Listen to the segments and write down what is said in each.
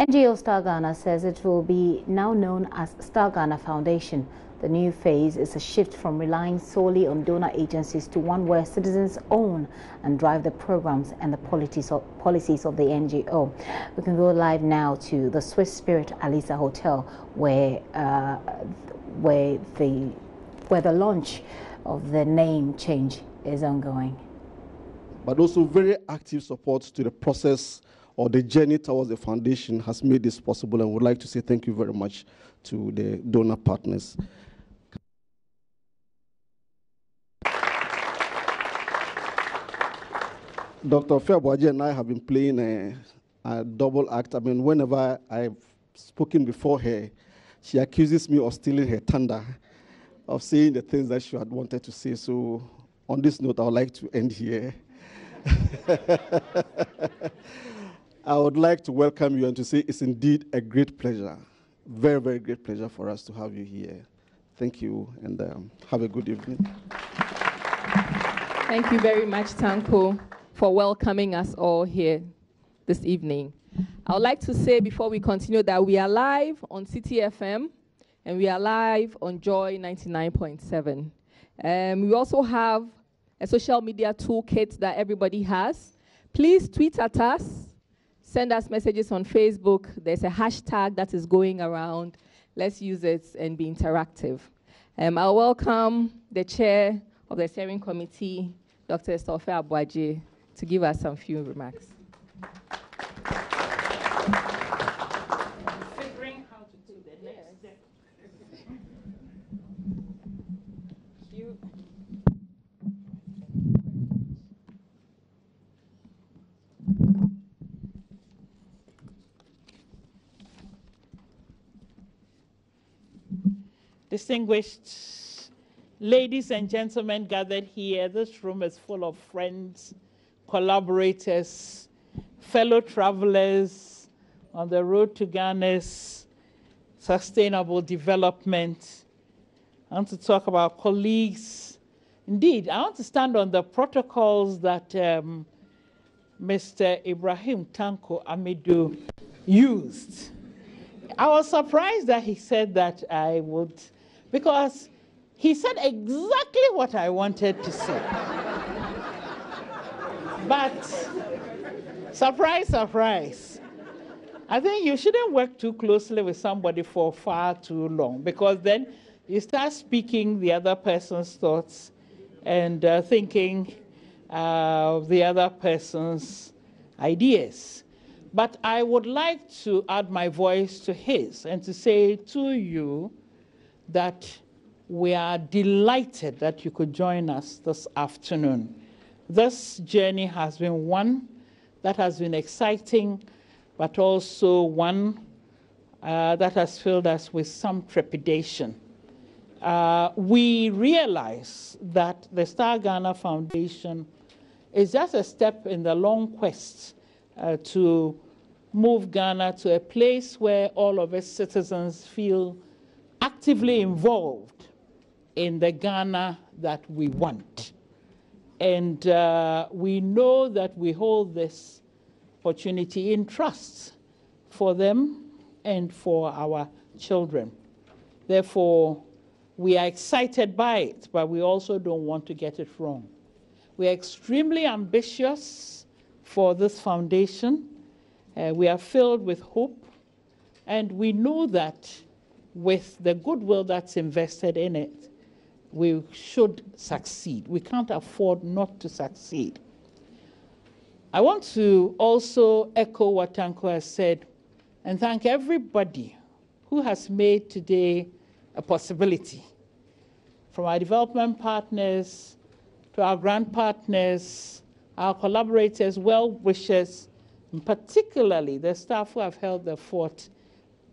NGO Star Ghana says it will be now known as Star Ghana Foundation. The new phase is a shift from relying solely on donor agencies to one where citizens own and drive the programs and the policies of the NGO. We can go live now to the Swiss Spirit Alisa Hotel, where the launch of the name change is ongoing. But also very active support to the process or the journey towards the foundation has made this possible, and would like to say thank you very much to the donor partners. Dr. Feabuaji and I have been playing a double act. I mean, whenever I've spoken before her, she accuses me of stealing her thunder, of saying the things that she had wanted to say. So on this note, I would like to end here. I would like to welcome you and to say it's indeed a great pleasure, very, very great pleasure for us to have you here. Thank you, and have a good evening. Thank you very much, Tanko, for welcoming us all here this evening. I would like to say before we continue that we are live on City FM and we are live on Joy 99.7. We also have a social media toolkit that everybody has. Please tweet at us, send us messages on Facebook. There's a hashtag that is going around. Let's use it and be interactive. I'll welcome the chair of the steering committee, Dr. Estofe Abuaje, to give us some few remarks. Figuring how to do the next step. Distinguished ladies and gentlemen gathered here, this room is full of friends, collaborators, fellow travelers on the road to Ghana's sustainable development. I want to talk about colleagues. Indeed, I want to stand on the protocols that Mr. Ibrahim Tanko Amidu used. I was surprised that he said that I would, because he said exactly what I wanted to say. But surprise, surprise. I think you shouldn't work too closely with somebody for far too long, because then you start speaking the other person's thoughts and thinking the other person's ideas. But I would like to add my voice to his and to say to you that we are delighted that you could join us this afternoon. This journey has been one that has been exciting, but also one that has filled us with some trepidation. We realize that the Star Ghana Foundation is just a step in the long quest to move Ghana to a place where all of its citizens feel actively involved in the Ghana that we want. And we know that we hold this opportunity in trust for them and for our children. Therefore, we are excited by it, but we also don't want to get it wrong. We are extremely ambitious for this foundation. We are filled with hope, and we know that with the goodwill that's invested in it, we should succeed. We can't afford not to succeed. I want to also echo what Tanko has said and thank everybody who has made today a possibility, from our development partners to our grant partners, our collaborators, well-wishers, and particularly the staff who have held the fort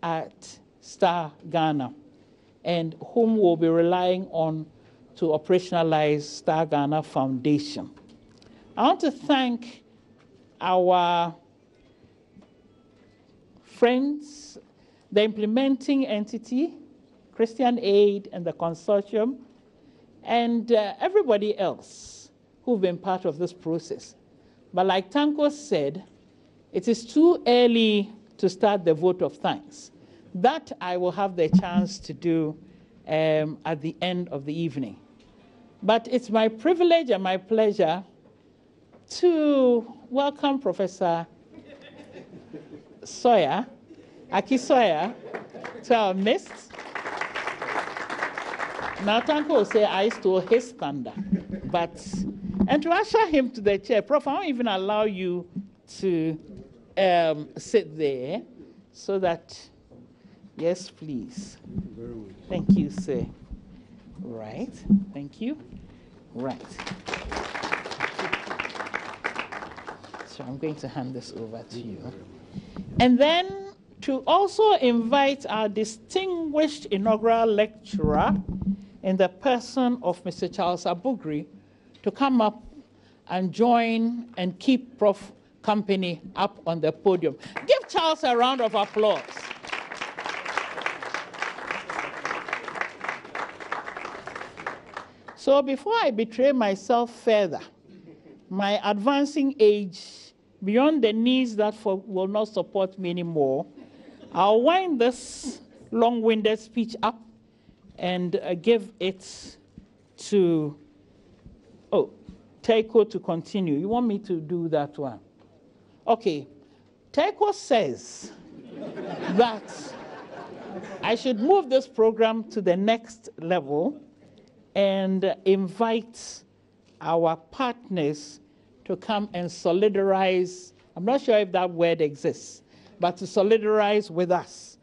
at Star Ghana and whom we'll be relying on to operationalize Star Ghana Foundation. I want to thank our friends, the implementing entity, Christian Aid and the consortium, and everybody else who've been part of this process. But like Tanko said, it is too early to start the vote of thanks. That I will have the chance to do at the end of the evening. But it's my privilege and my pleasure to welcome Professor Sawyer, Aki Sawyer, to our midst. Now, Tanko will say I stole his thunder, and to usher him to the chair. Prof, I won't even allow you to sit there, so that, yes, please. Very well. Thank you, sir. Right, thank you. Right. So I'm going to hand this over to you. And then to also invite our distinguished inaugural lecturer in the person of Mr. Charles Abugri to come up and join and keep Prof company up on the podium. Give Charles a round of applause. So before I betray myself further, my advancing age, beyond the needs that will not support me anymore, I'll wind this long-winded speech up and give it to, Teiko to continue. You want me to do that one? Okay. Teiko says that I should move this program to the next level and invite our partners to come and solidarize. I'm not sure if that word exists, but to solidarize with us.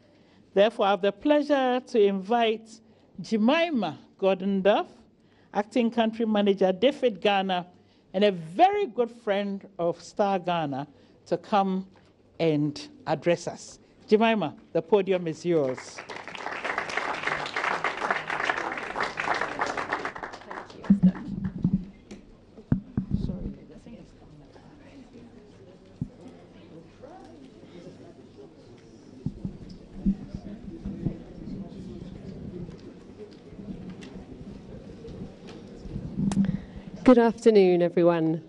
Therefore, I have the pleasure to invite Jemima Gordon-Duff, Acting Country Manager, David Ghana, and a very good friend of Star Ghana to come and address us. Jemima, the podium is yours. Good afternoon, everyone.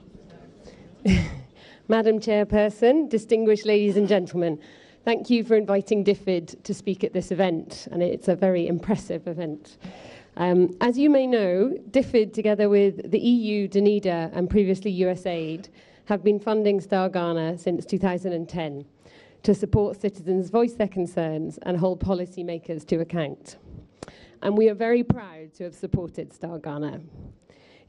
Madam Chairperson, distinguished ladies and gentlemen, thank you for inviting DFID to speak at this event, and it's a very impressive event. As you may know, DFID, together with the EU, DNIDA, and previously USAID, have been funding Star Ghana since 2010 to support citizens voice their concerns and hold policymakers to account. And we are very proud to have supported Star Ghana.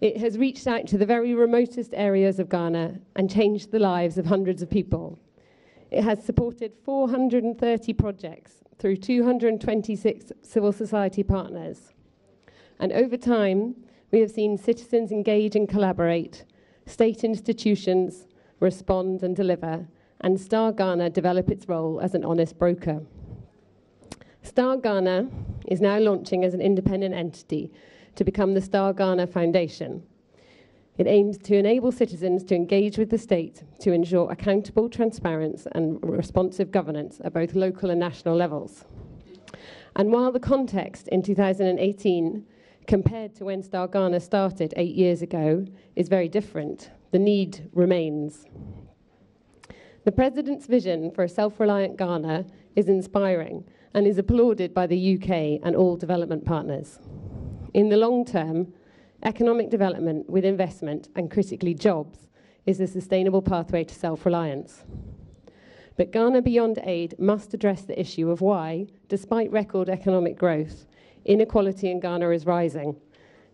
It has reached out to the very remotest areas of Ghana and changed the lives of hundreds of people. It has supported 430 projects through 226 civil society partners. And over time, we have seen citizens engage and collaborate, state institutions respond and deliver, and Star Ghana develop its role as an honest broker. Star Ghana is now launching as an independent entity to become the Star Ghana Foundation. It aims to enable citizens to engage with the state to ensure accountable, transparent, and responsive governance at both local and national levels. And while the context in 2018, compared to when Star Ghana started 8 years ago, is very different, the need remains. The President's vision for a self-reliant Ghana is inspiring and is applauded by the UK and all development partners. In the long term, economic development with investment and critically jobs is a sustainable pathway to self-reliance. But Ghana Beyond Aid must address the issue of why, despite record economic growth, inequality in Ghana is rising,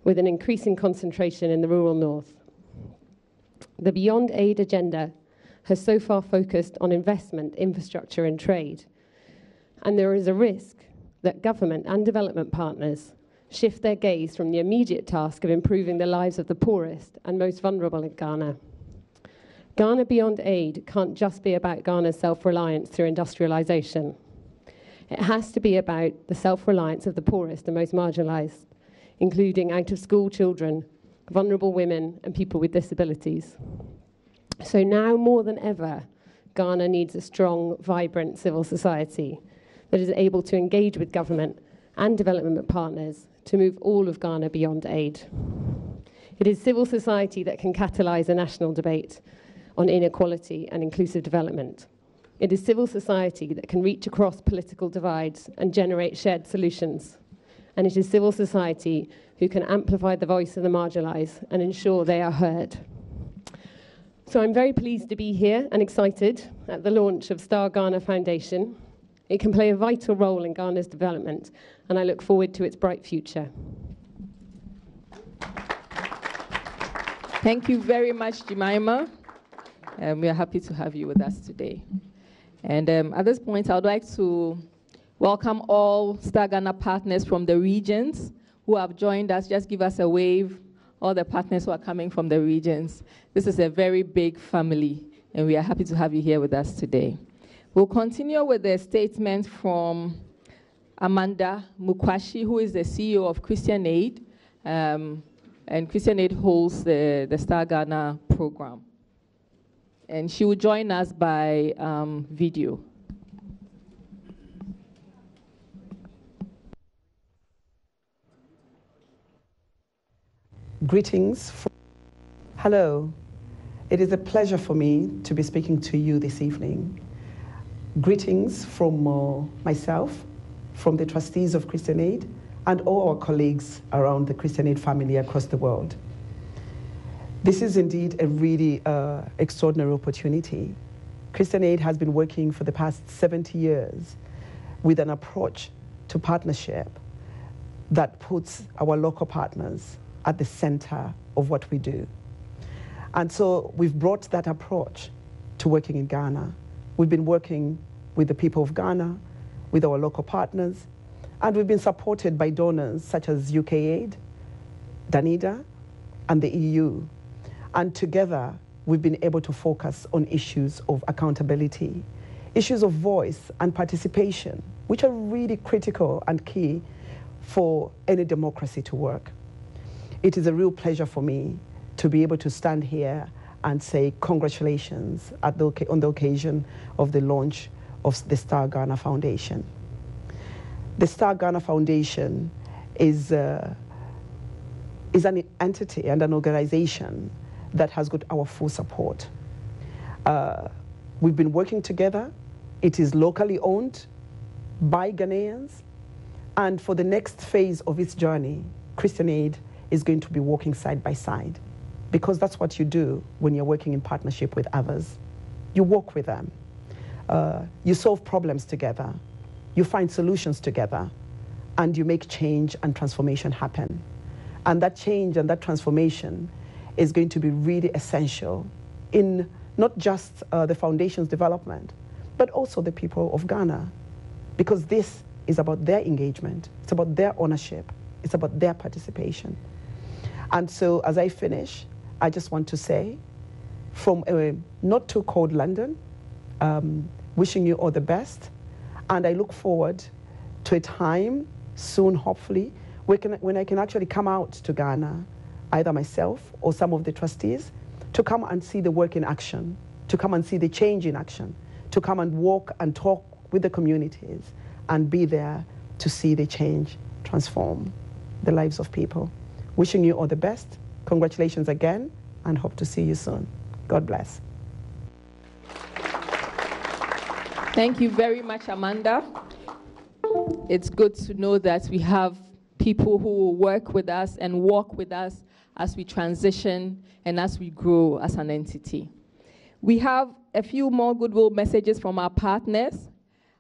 with an increasing concentration in the rural north. The Beyond Aid agenda has so far focused on investment, infrastructure, and trade. And there is a risk that government and development partners shift their gaze from the immediate task of improving the lives of the poorest and most vulnerable in Ghana. Ghana Beyond Aid can't just be about Ghana's self-reliance through industrialization. It has to be about the self-reliance of the poorest and most marginalized, including out-of-school children, vulnerable women, and people with disabilities. So now more than ever, Ghana needs a strong, vibrant civil society that is able to engage with government and development partners to move all of Ghana beyond aid. It is civil society that can catalyse a national debate on inequality and inclusive development. It is civil society that can reach across political divides and generate shared solutions. And it is civil society who can amplify the voice of the marginalised and ensure they are heard. So I'm very pleased to be here and excited at the launch of Star Ghana Foundation. It can play a vital role in Ghana's development, and I look forward to its bright future. Thank you very much, Jemima. We are happy to have you with us today. And at this point, I would like to welcome all Star Ghana partners from the regions who have joined us. Just give us a wave, all the partners who are coming from the regions. This is a very big family, and we are happy to have you here with us today. We'll continue with the statement from Amanda Mukwashi, who is the CEO of Christian Aid, and Christian Aid holds the Star Ghana program. And she will join us by video. Greetings. Hello. It is a pleasure for me to be speaking to you this evening. Greetings from myself, from the trustees of Christian Aid, and all our colleagues around the Christian Aid family across the world. This is indeed a really extraordinary opportunity. Christian Aid has been working for the past 70 years with an approach to partnership that puts our local partners at the center of what we do. And so we've brought that approach to working in Ghana. We've been working with the people of Ghana, with our local partners, and we've been supported by donors such as UK Aid, Danida, and the EU. And together, we've been able to focus on issues of accountability, issues of voice and participation, which are really critical and key for any democracy to work. It is a real pleasure for me to be able to stand here and say congratulations on the occasion of the launch of the Star Ghana Foundation. The Star Ghana Foundation is an entity and an organization that has got our full support. We've been working together. It is locally owned by Ghanaians. And for the next phase of its journey, Christian Aid is going to be working side by side, because that's what you do when you're working in partnership with others. You work with them. You solve problems together. You find solutions together, and you make change and transformation happen. And that change and that transformation is going to be really essential in not just the foundation's development, but also the people of Ghana, because this is about their engagement, it's about their ownership, it's about their participation. And so as I finish, I just want to say, from a not too cold London, wishing you all the best, and I look forward to a time soon, hopefully, when I can actually come out to Ghana, either myself or some of the trustees, to come and see the work in action, to come and see the change in action, to come and walk and talk with the communities and be there to see the change transform the lives of people. Wishing you all the best. Congratulations again, and hope to see you soon. God bless. Thank you very much, Amanda. It's good to know that we have people who will work with us and walk with us as we transition and as we grow as an entity. We have a few more goodwill messages from our partners.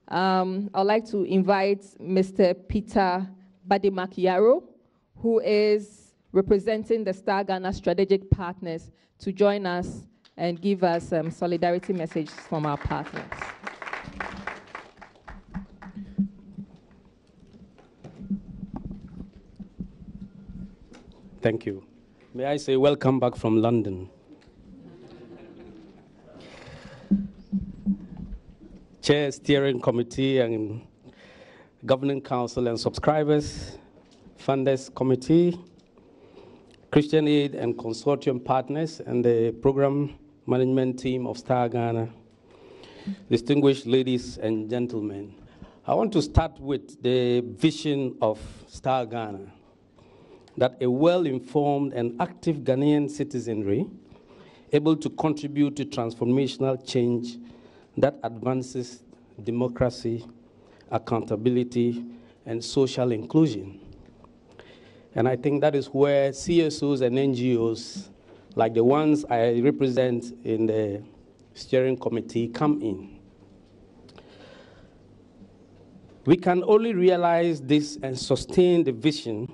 I'd like to invite Mr. Peter Badimak-Yaro, who is representing the Star Ghana Strategic Partners, to join us and give us solidarity messages from our partners. Thank you. May I say welcome back from London. Chair, Steering Committee, and Governing Council and subscribers, Funders Committee, Christian Aid and Consortium partners, and the Program Management Team of Star Ghana, distinguished ladies and gentlemen. I want to start with the vision of Star Ghana, that a well-informed and active Ghanaian citizenry able to contribute to transformational change that advances democracy, accountability, and social inclusion. And I think that is where CSOs and NGOs, like the ones I represent in the steering committee, come in. We can only realize this and sustain the vision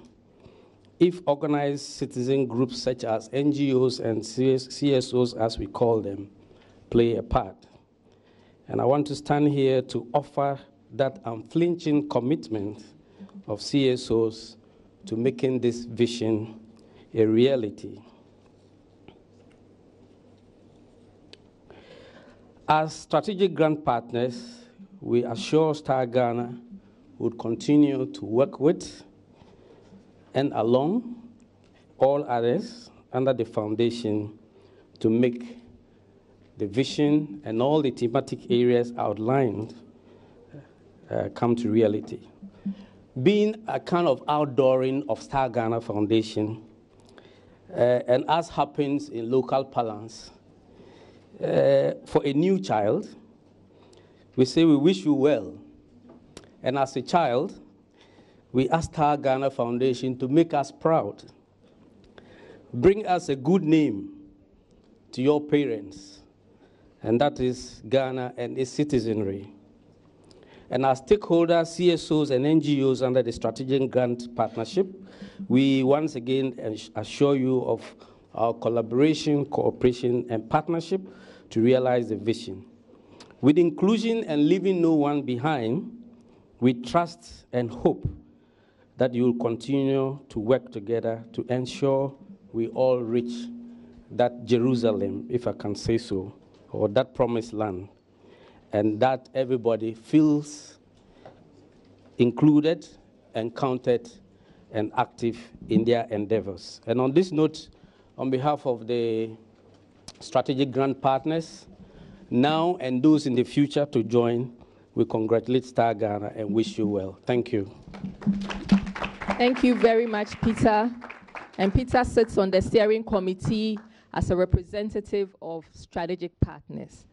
if organized citizen groups such as NGOs and CSOs, as we call them, play a part. And I want to stand here to offer that unflinching commitment of CSOs to making this vision a reality. As strategic grant partners, we assure Star Ghana would continue to work with and along all others under the foundation to make the vision and all the thematic areas outlined come to reality. Being a kind of outdooring of Star Ghana Foundation, and as happens in local parlance, for a new child, we say we wish you well. And as a child, we ask Star Ghana Foundation to make us proud. Bring us a good name to your parents, and that is Ghana and its citizenry. And as stakeholders, CSOs and NGOs under the Strategic Grant Partnership, we once again assure you of our collaboration, cooperation, and partnership to realize the vision. With inclusion and leaving no one behind, we trust and hope that you will continue to work together to ensure we all reach that Jerusalem, if I can say so, or that promised land, and that everybody feels included and counted and active in their endeavors. And on this note, on behalf of the strategic grant partners, now and those in the future to join, we congratulate Star Ghana and wish you well. Thank you. Thank you very much, Peter. And Peter sits on the steering committee as a representative of strategic partners.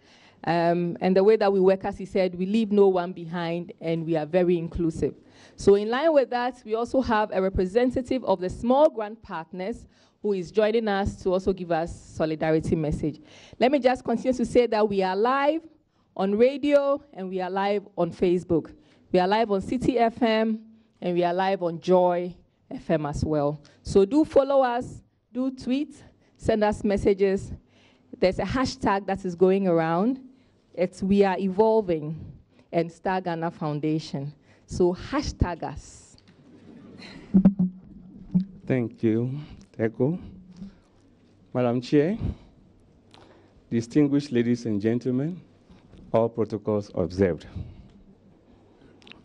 And the way that we work, as he said, we leave no one behind and we are very inclusive. So in line with that, we also have a representative of the small grant partners who is joining us to also give us solidarity message. Let me just continue to say that we are live on radio and we are live on Facebook. We are live on City FM and we are live on Joy FM as well. So do follow us, do tweet, send us messages. There's a hashtag that is going around. It's We Are Evolving and Star Ghana Foundation. So hashtag us. Thank you, Teko. Madam Chair, distinguished ladies and gentlemen, all protocols observed.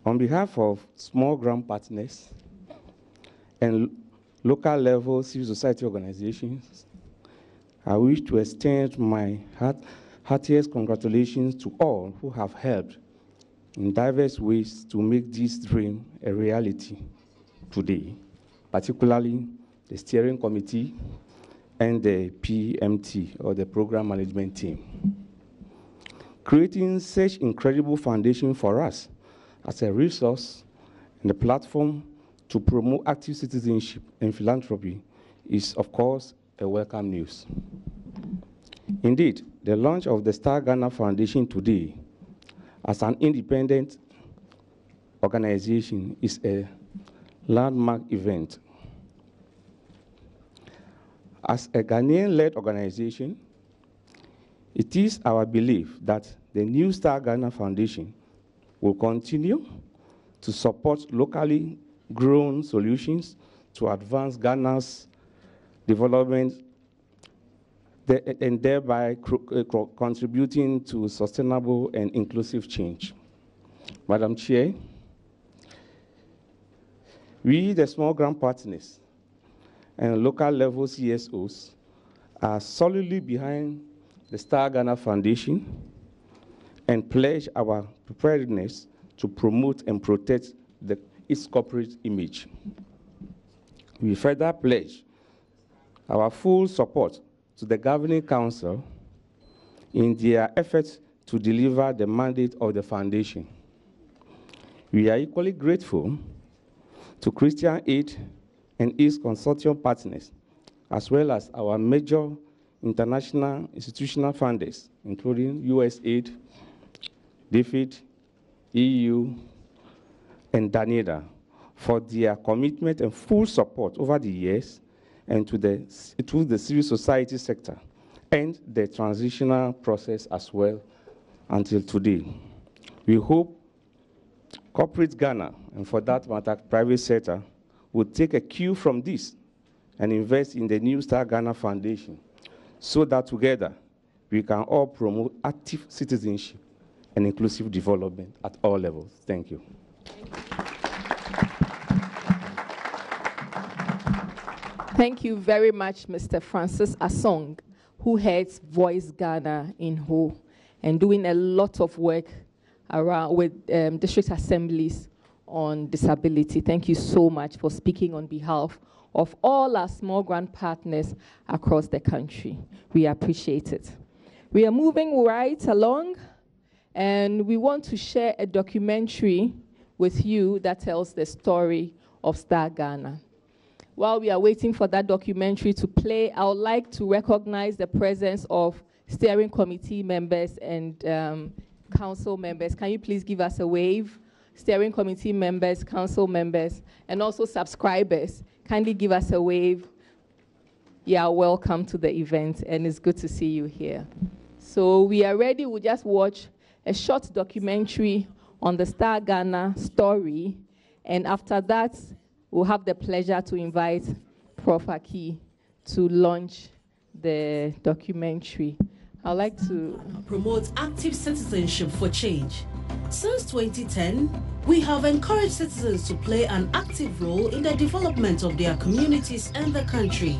On behalf of small grant partners and local level civil society organizations, I wish to extend my heartiest congratulations to all who have helped in diverse ways to make this dream a reality today, particularly the steering committee and the PMT, or the program management team. Creating such incredible foundation for us as a resource and a platform to promote active citizenship and philanthropy is, of course, a welcome news. Indeed, the launch of the Star Ghana Foundation today as an independent organization is a landmark event. As a Ghanaian-led organization, it is our belief that the new Star Ghana Foundation will continue to support locally grown solutions to advance Ghana's development and thereby contributing to sustainable and inclusive change. Madam Chair, we, the small grant partners and local level CSOs, are solidly behind the Star Ghana Foundation and pledge our preparedness to promote and protect its corporate image. We further pledge our full support to the Governing Council in their efforts to deliver the mandate of the foundation. We are equally grateful to Christian Aid and its consortium partners, as well as our major international institutional funders, including USAID, DFID, EU, and DANIDA, for their commitment and full support over the years, and to the civil society sector and the transitional process as well until today. We hope corporate Ghana, and for that matter, private sector, will take a cue from this and invest in the New Star Ghana Foundation so that together we can all promote active citizenship and inclusive development at all levels. Thank you. Thank you very much, Mr. Francis Asong, who heads Voice Ghana in Ho, and doing a lot of work around with district assemblies on disability. Thank you so much for speaking on behalf of all our small grant partners across the country. We appreciate it. We are moving right along, and we want to share a documentary with you that tells the story of Star Ghana. While we are waiting for that documentary to play, I would like to recognize the presence of steering committee members and council members. Can you please give us a wave? Steering committee members, council members, and also subscribers. Kindly give us a wave. Yeah, welcome to the event, and it's good to see you here. So we are ready. We'll just watch a short documentary on the Star Ghana story, and after that, we'll have the pleasure to invite Prof. Aki to launch the documentary. I'd like to promote active citizenship for change. Since 2010, we have encouraged citizens to play an active role in the development of their communities and the country.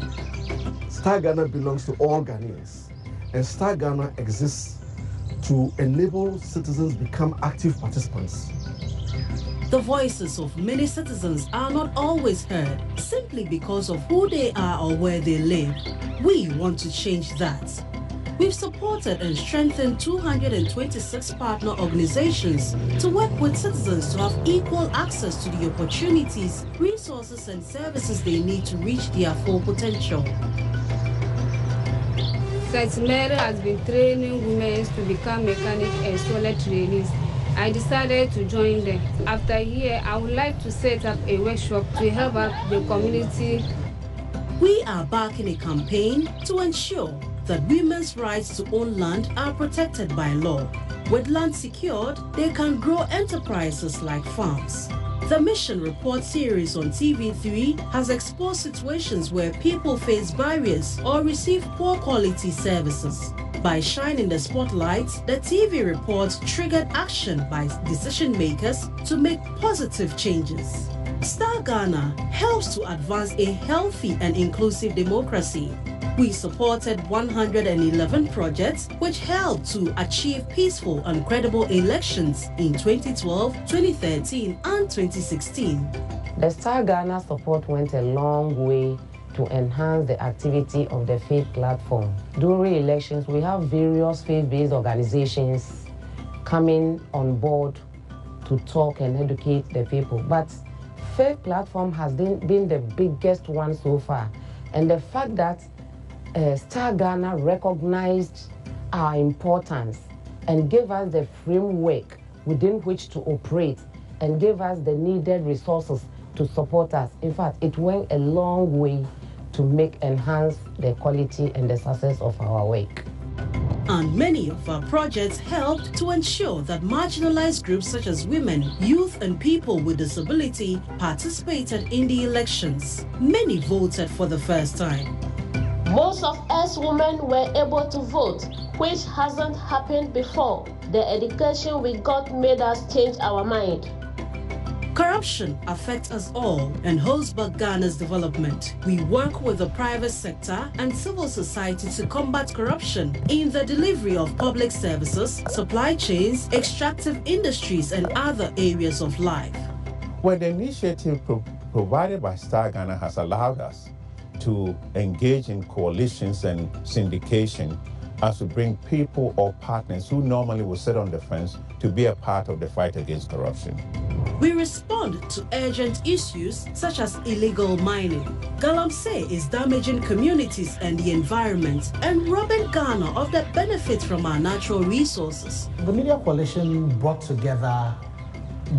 Star Ghana belongs to all Ghanaians, and Star Ghana exists to enable citizens become active participants. The voices of many citizens are not always heard simply because of who they are or where they live. We want to change that. We've supported and strengthened 226 partner organizations to work with citizens to have equal access to the opportunities, resources, and services they need to reach their full potential. St. Mary has been training women to become mechanic and solar trainees. I decided to join them. After a year, I would like to set up a workshop to help out the community. We are backing a campaign to ensure that women's rights to own land are protected by law. With land secured, they can grow enterprises like farms. The Mission Report series on TV3 has exposed situations where people face barriers or receive poor quality services. By shining the spotlight, the TV reports triggered action by decision makers to make positive changes. Star Ghana helps to advance a healthy and inclusive democracy. We supported 111 projects which helped to achieve peaceful and credible elections in 2012, 2013, and 2016. The Star Ghana support went a long way to enhance the activity of the faith platform. During elections, we have various faith-based organizations coming on board to talk and educate the people. But faith platform has been the biggest one so far. And the fact that Star Ghana recognized our importance and gave us the framework within which to operate and gave us the needed resources to support us. In fact, it went a long way to enhance the quality and the success of our work. And many of our projects helped to ensure that marginalized groups such as women, youth, and people with disability participated in the elections. Many voted for the first time. Most of us women were able to vote, which hasn't happened before. The education we got made us change our mind. Corruption affects us all and holds back Ghana's development. We work with the private sector and civil society to combat corruption in the delivery of public services, supply chains, extractive industries, and other areas of life. Well, the initiative provided by Star Ghana has allowed us to engage in coalitions and syndication as we bring people or partners who normally would sit on the fence to be a part of the fight against corruption. We respond to urgent issues such as illegal mining. Galamsey is damaging communities and the environment and robbing Ghana of the benefits from our natural resources. The Media Coalition brought together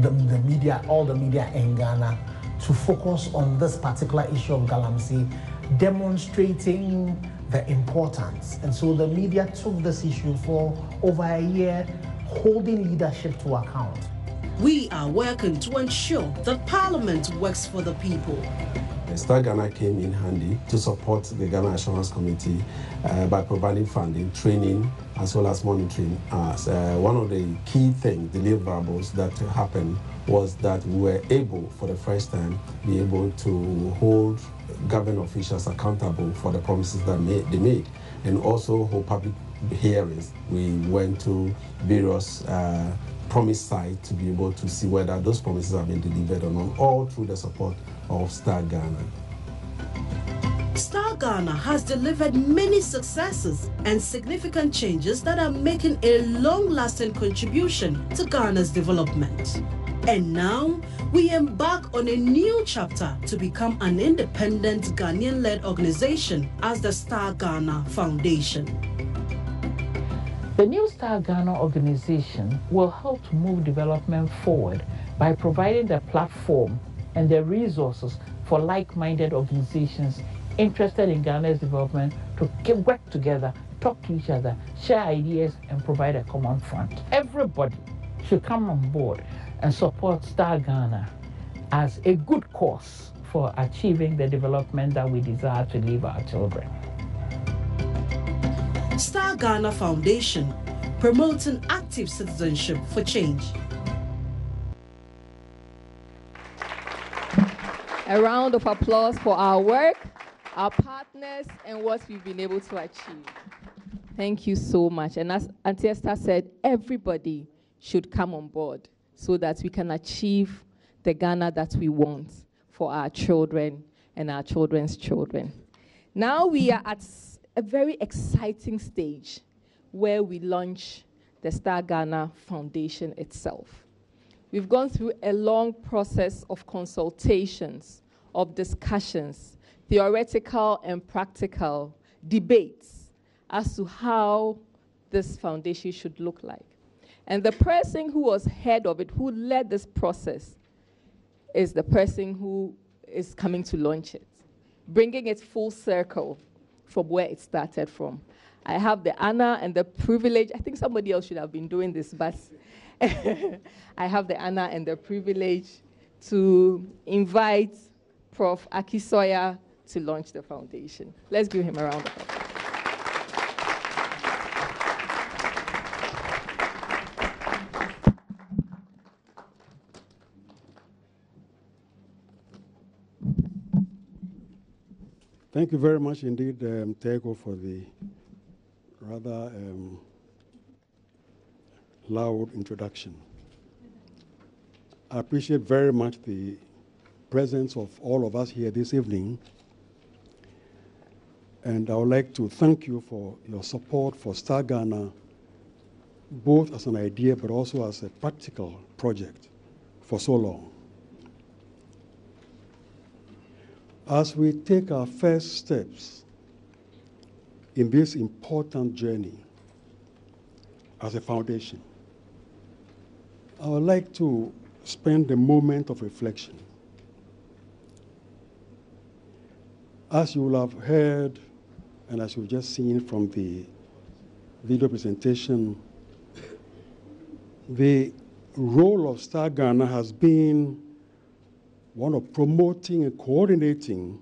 the media, all the media in Ghana, to focus on this particular issue of Galamsey, demonstrating the importance. And so the media took this issue for over a year, holding leadership to account. We are working to ensure that Parliament works for the people. Star Ghana came in handy to support the Ghana Assurance Committee by providing funding, training, as well as monitoring. One of the key things, deliverables that happened, was that we were able, for the first time, be able to hold government officials accountable for the promises that they made, and also hold public hearings. We went to various promise sites to be able to see whether those promises have been delivered or not, all through the support of Star Ghana. Star Ghana has delivered many successes and significant changes that are making a long-lasting contribution to Ghana's development. And now, we embark on a new chapter to become an independent Ghanaian-led organization as the Star Ghana Foundation. The new Star Ghana organization will help to move development forward by providing the platform and the resources for like-minded organizations interested in Ghana's development to work together, talk to each other, share ideas, and provide a common front. Everybody should come on board and support Star Ghana as a good cause for achieving the development that we desire to leave our children. Star Ghana Foundation, promoting active citizenship for change. A round of applause for our work, our partners, and what we've been able to achieve. Thank you so much. And as Auntie Esther said, everybody should come on board so that we can achieve the Ghana that we want for our children and our children's children. Now we are at a very exciting stage where we launch the Star Ghana Foundation itself. We've gone through a long process of consultations, of discussions, theoretical and practical debates as to how this foundation should look like. And the person who was head of it, who led this process, is the person who is coming to launch it, bringing it full circle from where it started from. I have the honor and the privilege, I think somebody else should have been doing this, but I have the honor and the privilege to invite Prof. Akisoya to launch the foundation. Let's give him a round of applause. Thank you very much indeed, Tego, for the rather loud introduction. I appreciate very much the presence of all of us here this evening. And I would like to thank you for your support for Star Ghana, both as an idea but also as a practical project for so long. As we take our first steps in this important journey as a foundation, I would like to spend a moment of reflection. As you will have heard, and as you've just seen from the video presentation, the role of Star Ghana has been one of promoting and coordinating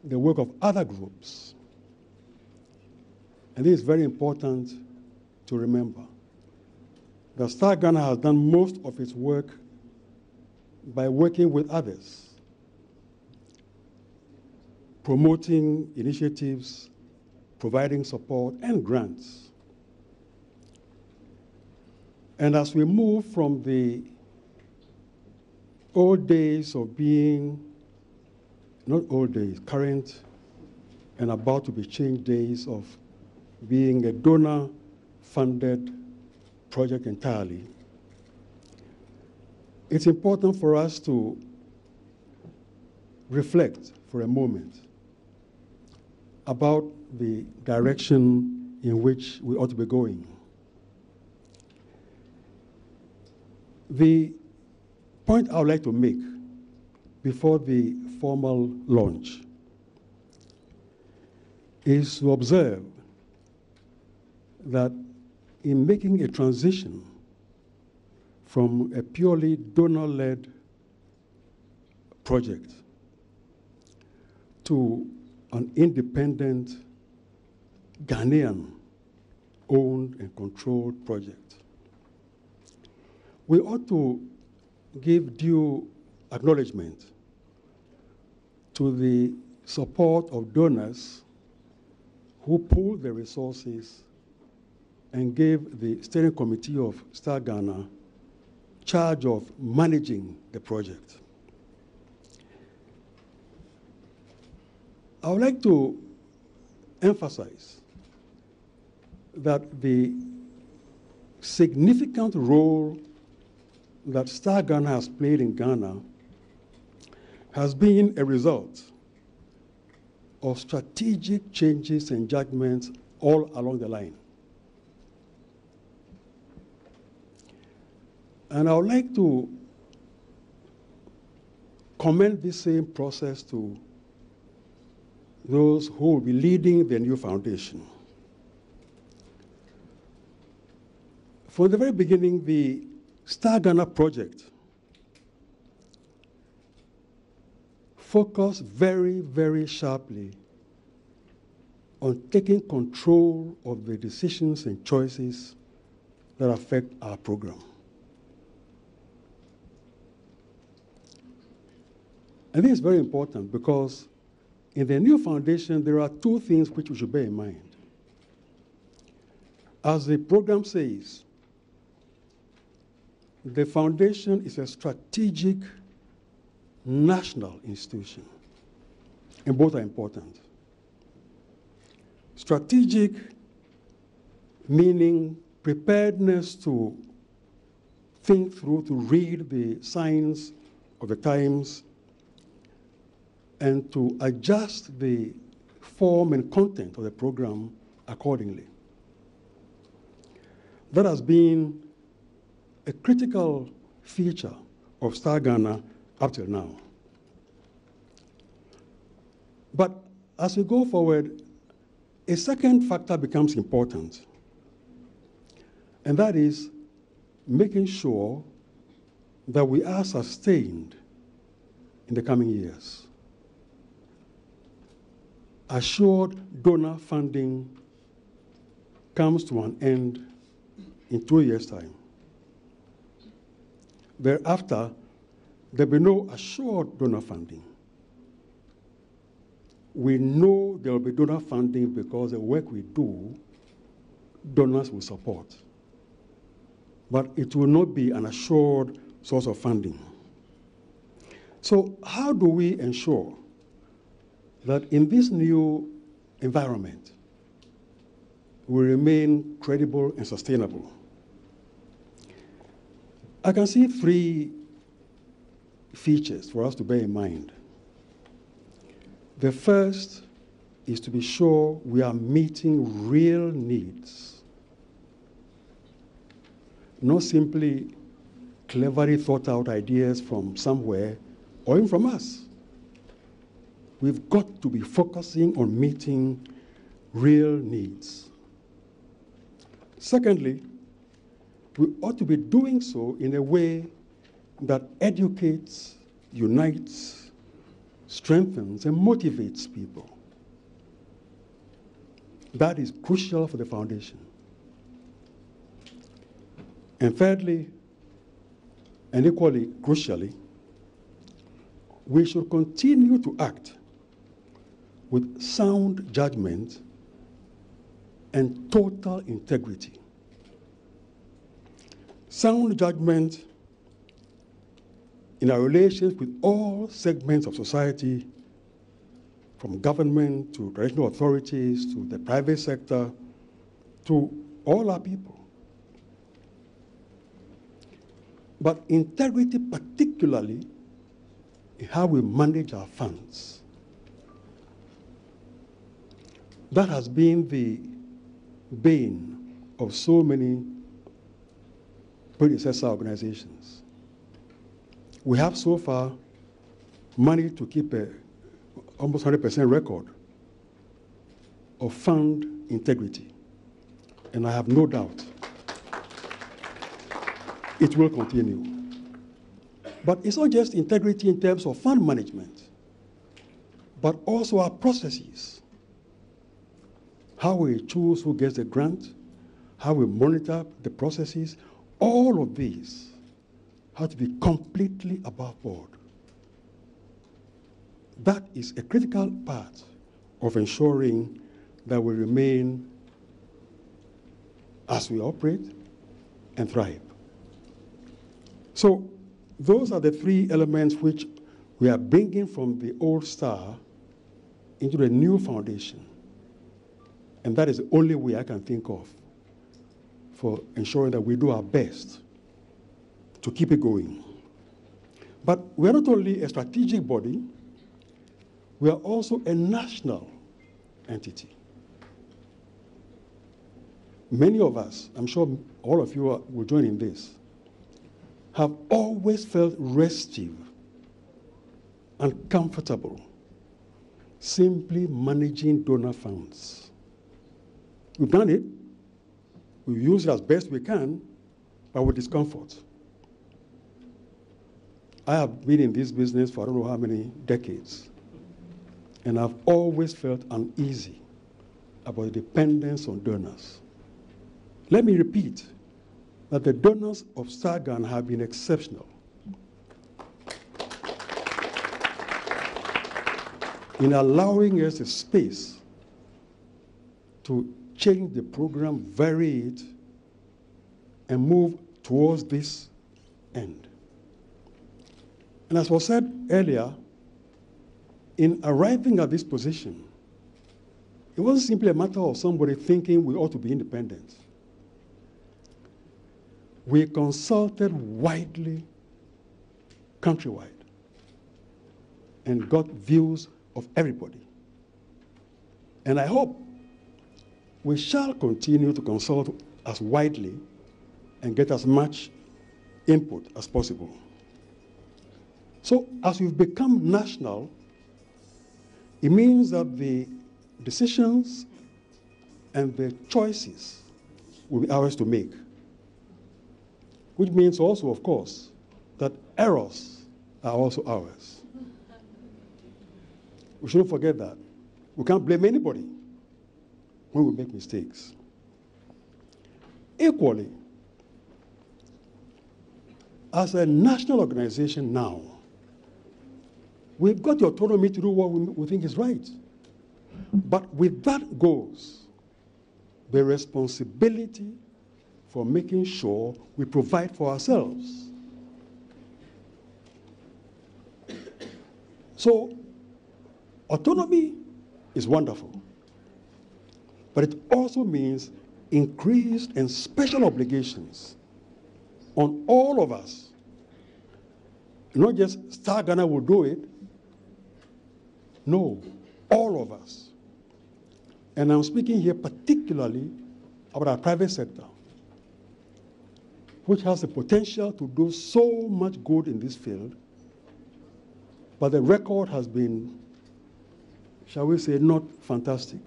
the work of other groups. And this is very important to remember. The Star Ghana has done most of its work by working with others, promoting initiatives, providing support and grants. And as we move from the old days of being, not old days, current and about to be changed days of being a donor-funded project entirely, it's important for us to reflect for a moment about the direction in which we ought to be going. The point I would like to make before the formal launch is to observe that in making a transition from a purely donor-led project to an independent, Ghanaian-owned and controlled project, we ought to give due acknowledgement to the support of donors who pooled their resources and gave the steering committee of Star Ghana charge of managing the project. I would like to emphasize that the significant role that Star Ghana has played in Ghana has been a result of strategic changes and judgments all along the line. And I would like to commend this same process to those who will be leading the new foundation. From the very beginning, the Star Ghana project focused very, very sharply on taking control of the decisions and choices that affect our program. I think it's very important because in the new foundation, there are two things which we should bear in mind. As the program says, the foundation is a strategic national institution, and both are important. Strategic meaning preparedness to think through, to read the signs of the times, and to adjust the form and content of the program accordingly. That has been a critical feature of Star Ghana up till now. But as we go forward, a second factor becomes important, and that is making sure that we are sustained in the coming years. Assured donor funding comes to an end in 2 years' time. Thereafter, there will be no assured donor funding. We know there will be donor funding because the work we do, donors will support. But it will not be an assured source of funding. So how do we ensure that in this new environment, we remain credible and sustainable? I can see three features for us to bear in mind. The first is to be sure we are meeting real needs, not simply cleverly thought out ideas from somewhere or even from us. We've got to be focusing on meeting real needs. Secondly, we ought to be doing so in a way that educates, unites, strengthens, and motivates people. That is crucial for the foundation. And thirdly, and equally crucially, we should continue to act with sound judgment and total integrity. Sound judgment in our relations with all segments of society, from government to traditional authorities to the private sector, to all our people. But integrity, particularly in how we manage our funds, that has been the bane of so many predecessor organizations. We have so far managed to keep a almost 100% record of fund integrity. And I have no doubt it will continue. But it's not just integrity in terms of fund management, but also our processes. How we choose who gets the grant, how we monitor the processes, all of these have to be completely above board. That is a critical part of ensuring that we remain as we operate and thrive. So those are the three elements which we are bringing from the old star into the new foundation. And that is the only way I can think of for ensuring that we do our best to keep it going. But we are not only a strategic body, we are also a national entity. Many of us, I'm sure all of you will join in this, have always felt restive and comfortable simply managing donor funds. We've done it. We use it as best we can, but with discomfort. I have been in this business for I don't know how many decades, and I've always felt uneasy about the dependence on donors. Let me repeat that the donors of StarGhan have been exceptional in allowing us a space to change the program, vary it, and move towards this end. And as was said earlier, in arriving at this position, it wasn't simply a matter of somebody thinking we ought to be independent. We consulted widely, countrywide, and got views of everybody. And I hope we shall continue to consult as widely and get as much input as possible. So as we've become national, it means that the decisions and the choices will be ours to make, which means also, of course, that errors are also ours. We shouldn't forget that. We can't blame anybody when we make mistakes. Equally, as a national organization now, we've got the autonomy to do what we think is right. But with that goes the responsibility for making sure we provide for ourselves. So, autonomy is wonderful, but it also means increased and special obligations on all of us. Not just StarGhan will do it. No, all of us. And I'm speaking here particularly about our private sector, which has the potential to do so much good in this field, but the record has been, shall we say, not fantastic.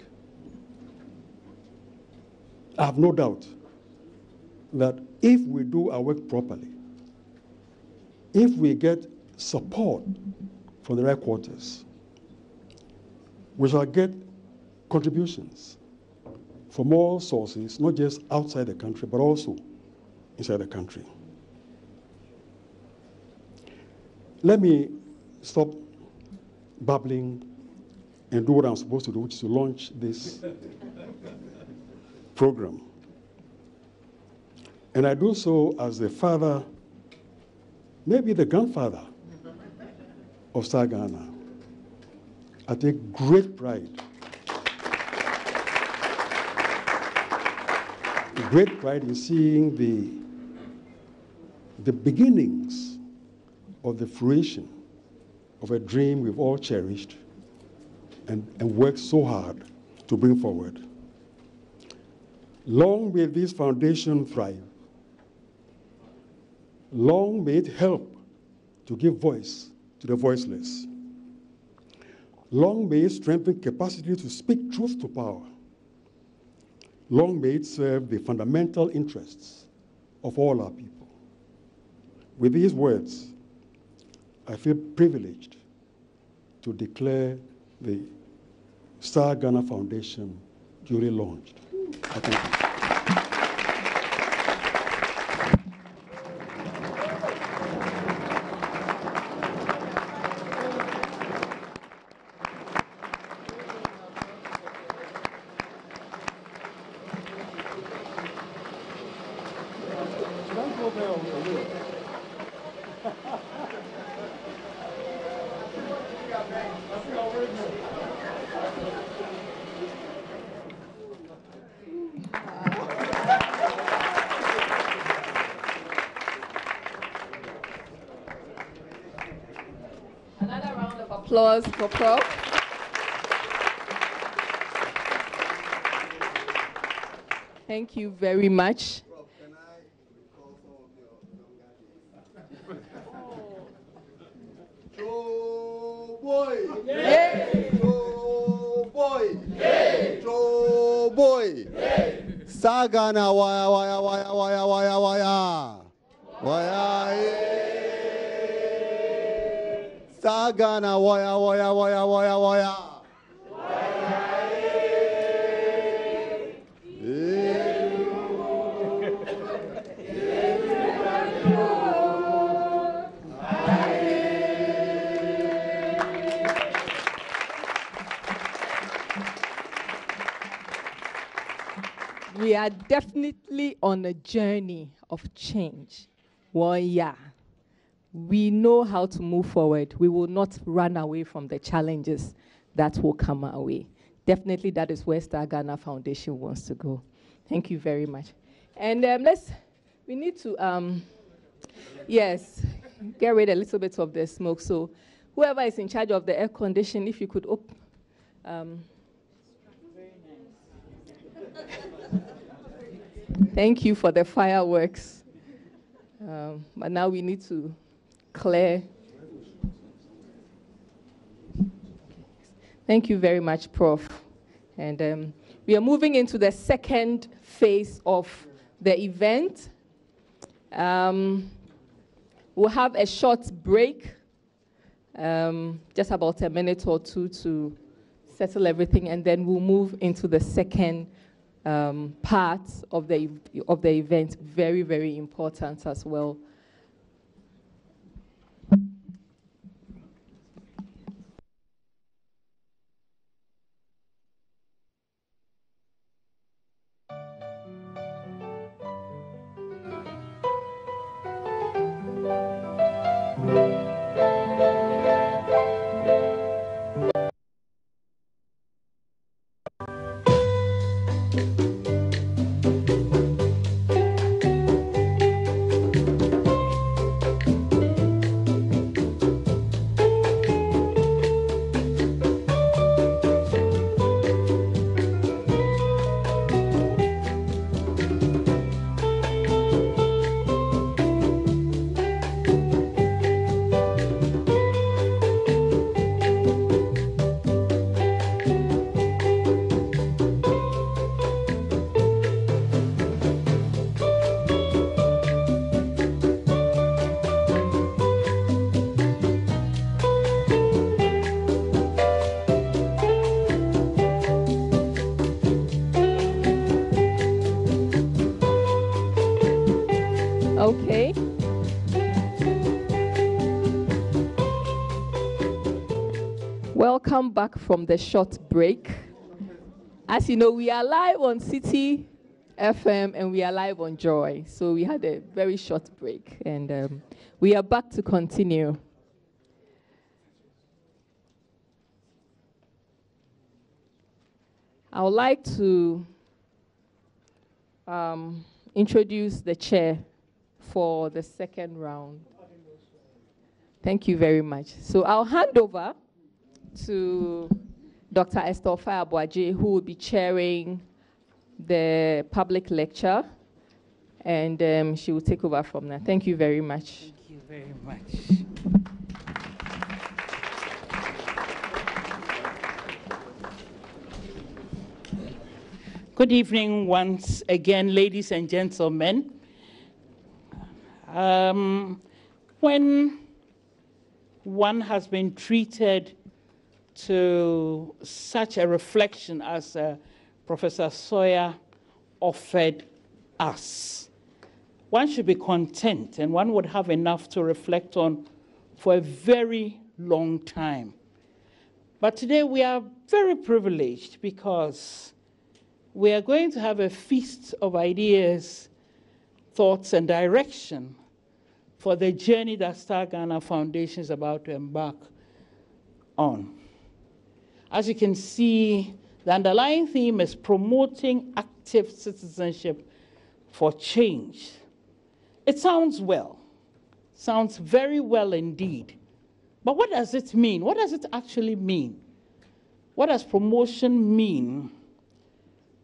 I have no doubt that if we do our work properly, if we get support from the right quarters, we shall get contributions from all sources, not just outside the country, but also inside the country. Let me stop babbling and do what I'm supposed to do, which is to launch this program. And I do so as the father, maybe the grandfather of StarGhan. I take great pride great pride in seeing the beginnings of the fruition of a dream we've all cherished and worked so hard to bring forward. Long may this foundation thrive. Long may it help to give voice to the voiceless. Long may it strengthen capacity to speak truth to power. Long may it serve the fundamental interests of all our people. With these words, I feel privileged to declare the Star Ghana Foundation duly launched. I thank you. Another round of applause for Prof. Thank you very much. Prof, can I recall some of your younger days? Joe boy! Yay! Joe boy! Yay! Joe boy! Yay! Sagana waya waya waya waya waya waya! Waya! Sagana waya waya waya waya waya! We are definitely on a journey of change. Well, yeah. We know how to move forward. We will not run away from the challenges that will come our way. Definitely that is where Star Ghana Foundation wants to go. Thank you very much. And we need to, yes, get rid a little bit of the smoke. So whoever is in charge of the air condition, if you could thank you for the fireworks. But now we need to clear. Thank you very much, Prof. And we are moving into the second phase of the event. We'll have a short break, just about a minute or two to settle everything, and then we'll move into the second part of the event. Very, very important as well. Okay. Welcome back from the short break. As you know, we are live on City FM and we are live on Joy. So we had a very short break and we are back to continue. I would like to introduce the chair for the second round. Thank you very much. So I'll hand over to Dr. Esther Ofai-Aboagye, who will be chairing the public lecture, and she will take over from there. Thank you very much. Thank you very much. Good evening once again, ladies and gentlemen. When one has been treated to such a reflection as Professor Sawyer offered us, one should be content, and one would have enough to reflect on for a very long time. But today we are very privileged because we are going to have a feast of ideas, thoughts, and direction for the journey that Star Ghana Foundation is about to embark on. As you can see, the underlying theme is promoting active citizenship for change. It sounds well, sounds very well indeed. But what does it mean? What does it actually mean? What does promotion mean?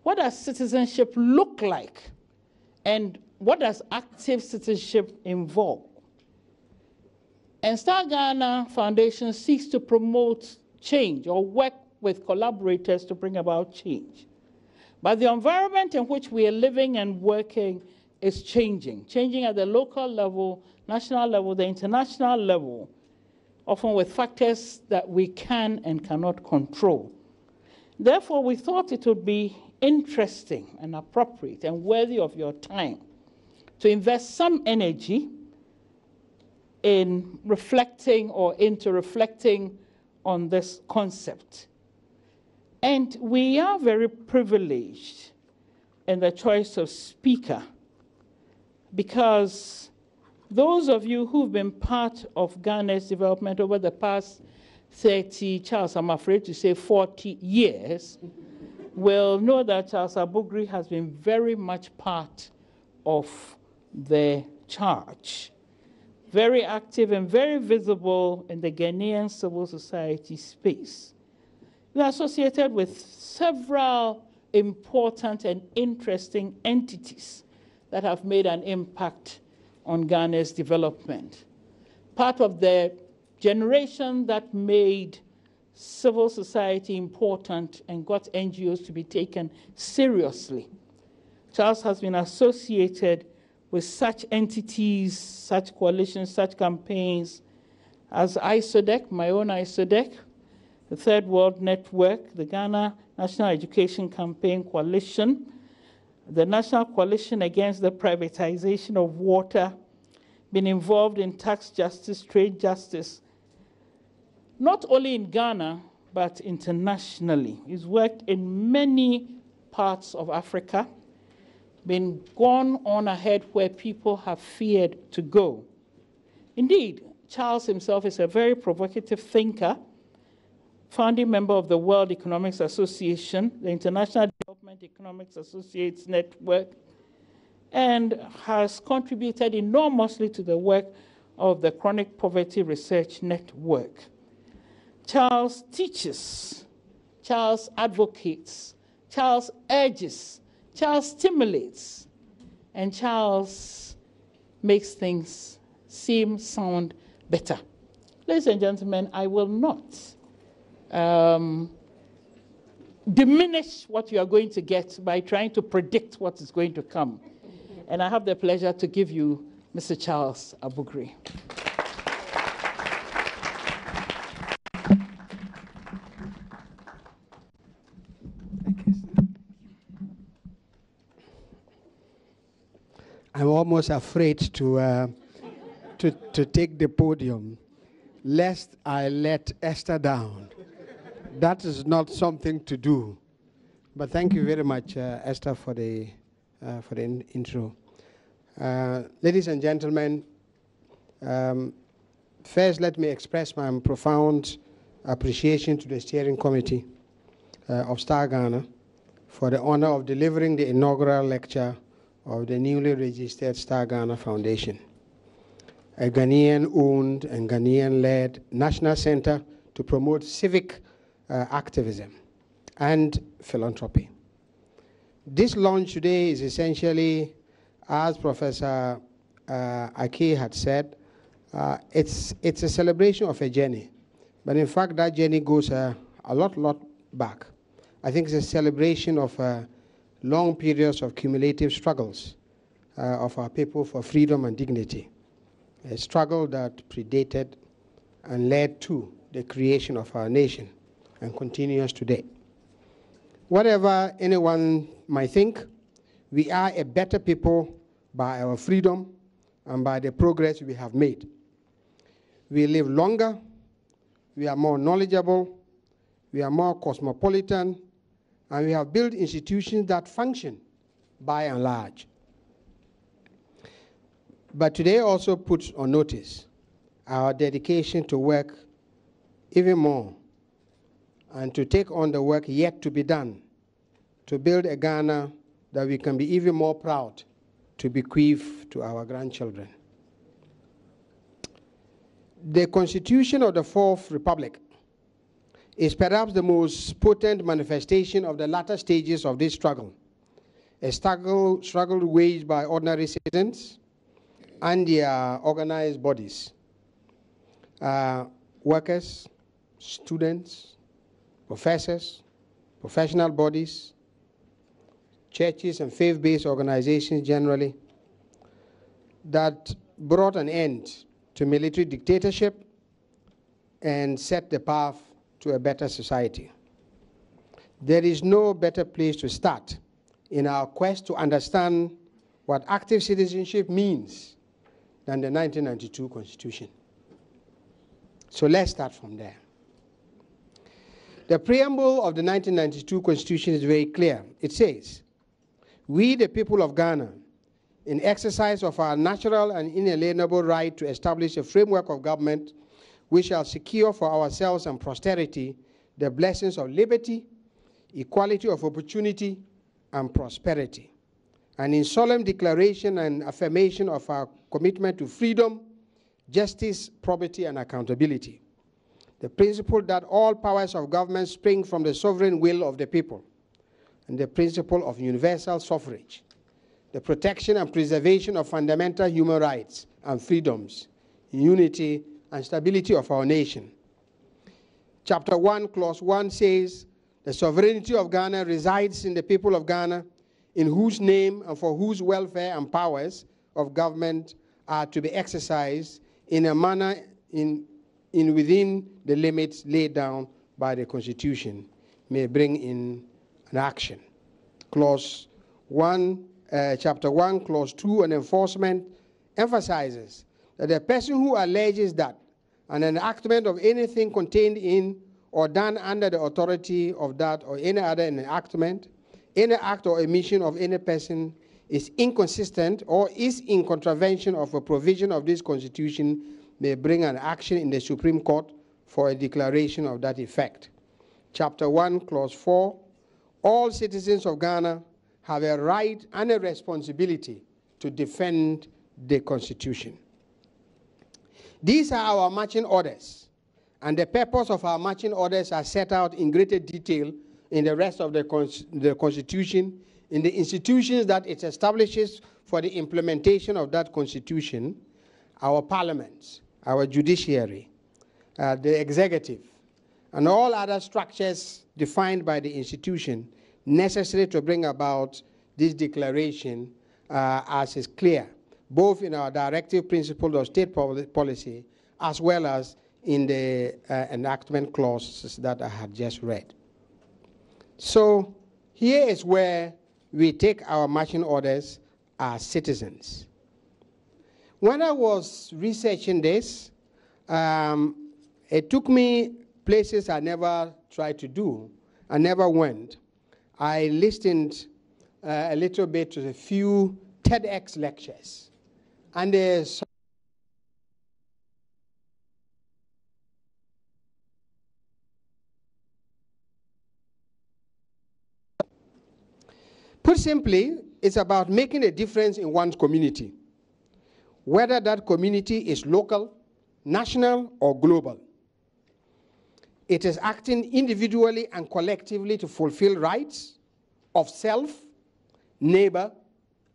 What does citizenship look like? And what does active citizenship involve? And Star Ghana Foundation seeks to promote change or work with collaborators to bring about change. But the environment in which we are living and working is changing at the local level, national level, the international level, often with factors that we can and cannot control. Therefore, we thought it would be interesting and appropriate and worthy of your time to invest some energy in reflecting on this concept. And we are very privileged in the choice of speaker because those of you who've been part of Ghana's development over the past 30, Charles, I'm afraid to say 40 years, will know that Charles Abugri has been very much part of the charge. Very active and very visible in the Ghanaian civil society space. We are associated with several important and interesting entities that have made an impact on Ghana's development. Part of the generation that made civil society important and got NGOs to be taken seriously. Charles has been associated with such entities, such coalitions, such campaigns as ISODEC, my own ISODEC, the Third World Network, the Ghana National Education Campaign Coalition, the National Coalition Against the Privatization of Water, been involved in tax justice, trade justice, not only in Ghana, but internationally. He's worked in many parts of Africa, been gone on ahead where people have feared to go. Indeed, Charles himself is a very provocative thinker, founding member of the World Economics Association, the International Development Economics Associates Network, and has contributed enormously to the work of the Chronic Poverty Research Network. Charles teaches, Charles advocates, Charles urges, Charles stimulates, and Charles makes things sound better. Ladies and gentlemen, I will not diminish what you are going to get by trying to predict what is going to come. And I have the pleasure to give you Mr. Charles Abugri. I'm almost afraid to take the podium, lest I let Esther down. That is not something to do. But thank you very much, Esther, for the intro. Ladies and gentlemen, first let me express my profound appreciation to the steering committee of Star Ghana for the honor of delivering the inaugural lecture of the newly registered Star Ghana Foundation, a Ghanaian-owned and Ghanaian-led national center to promote civic activism and philanthropy. This launch today is essentially, as Professor Aki had said, it's a celebration of a journey. But in fact, that journey goes a lot back. I think it's a celebration of long periods of cumulative struggles of our people for freedom and dignity, a struggle that predated and led to the creation of our nation and continues today. Whatever anyone might think, we are a better people by our freedom and by the progress we have made. We live longer, we are more knowledgeable, we are more cosmopolitan, and we have built institutions that function by and large. But today also puts on notice our dedication to work even more and to take on the work yet to be done, to build a Ghana that we can be even more proud to bequeath to our grandchildren. The Constitution of the Fourth Republic is perhaps the most potent manifestation of the latter stages of this struggle, a struggle waged by ordinary citizens and their organized bodies, workers, students, professors, professional bodies, churches and faith-based organizations generally, that brought an end to military dictatorship and set the path to a better society. There is no better place to start in our quest to understand what active citizenship means than the 1992 Constitution. So let's start from there. The preamble of the 1992 Constitution is very clear. It says, "We, the people of Ghana, in exercise of our natural and inalienable right to establish a framework of government which shall secure for ourselves and posterity the blessings of liberty, equality of opportunity, and prosperity. And in solemn declaration and affirmation of our commitment to freedom, justice, probity, and accountability. The principle that all powers of government spring from the sovereign will of the people, and the principle of universal suffrage, the protection and preservation of fundamental human rights and freedoms, unity and stability of our nation." Chapter 1, Clause 1 says, "The sovereignty of Ghana resides in the people of Ghana, in whose name and for whose welfare and powers of government are to be exercised in a manner within the limits laid down by the Constitution, may bring in an action." Clause 1, Chapter 1, Clause 2, an enforcement emphasizes that the person who alleges that an enactment of anything contained in or done under the authority of that or any other enactment, any act or omission of any person is inconsistent or is in contravention of a provision of this Constitution may bring an action in the Supreme Court for a declaration of that effect. Chapter 1, Clause 4, all citizens of Ghana have a right and a responsibility to defend the Constitution. These are our marching orders, and the purpose of our marching orders are set out in greater detail in the rest of the Constitution, in the institutions that it establishes for the implementation of that Constitution, our parliaments, our judiciary, the executive, and all other structures defined by the institution necessary to bring about this declaration as is clear, both in our directive principles of state policy as well as in the enactment clauses that I had just read. So here is where we take our marching orders as citizens. When I was researching this, it took me places I never tried to do. I never went. I listened a little bit to a few TEDx lectures. And there's put simply, is about making a difference in one's community, whether that community is local, national, or global. It is acting individually and collectively to fulfill rights of self, neighbor,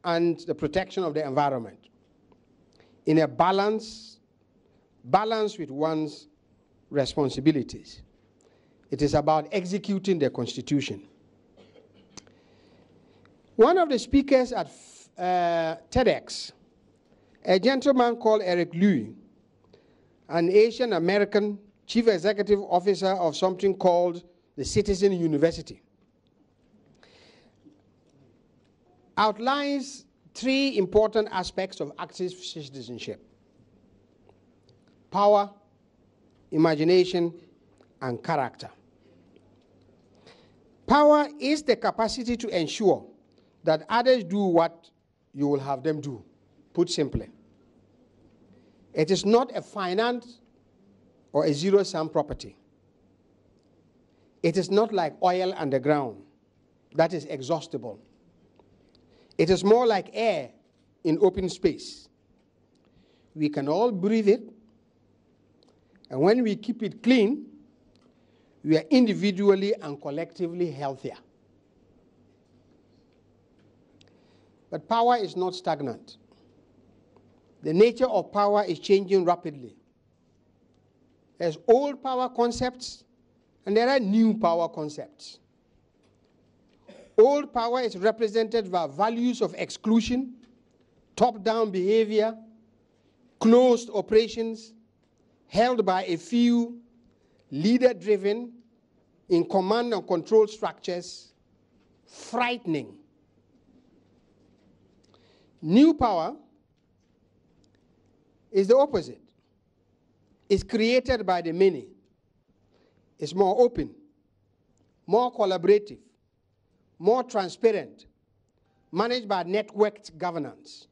and the protection of the environment in a balance with one's responsibilities. It is about executing the Constitution. One of the speakers at TEDx, a gentleman called Eric Liu, an Asian American chief executive officer of something called the Citizen University, outlines 3 important aspects of active citizenship: power, imagination, and character. Power is the capacity to ensure that others do what you will have them do, put simply. It is not a finite or a zero-sum property. It is not like oil underground that is exhaustible. It is more like air in open space. We can all breathe it, and when we keep it clean, we are individually and collectively healthier. But power is not stagnant. The nature of power is changing rapidly. There's old power concepts, and there are new power concepts. Old power is represented by values of exclusion, top-down behavior, closed operations, held by a few, leader-driven, in command and control structures, frightening. New power is the opposite. It's created by the many. It's more open, more collaborative, more transparent, managed by networked governance.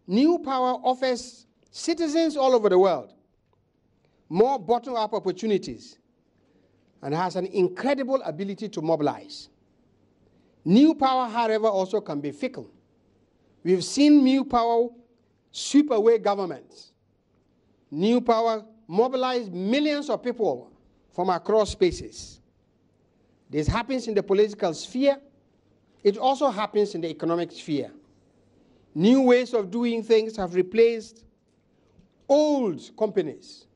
New power offers citizens all over the world more bottom-up opportunities and has an incredible ability to mobilize. New power, however, also can be fickle. We've seen new power sweep away governments. New power mobilize millions of people from across spaces. This happens in the political sphere. It also happens in the economic sphere. New ways of doing things have replaced old companies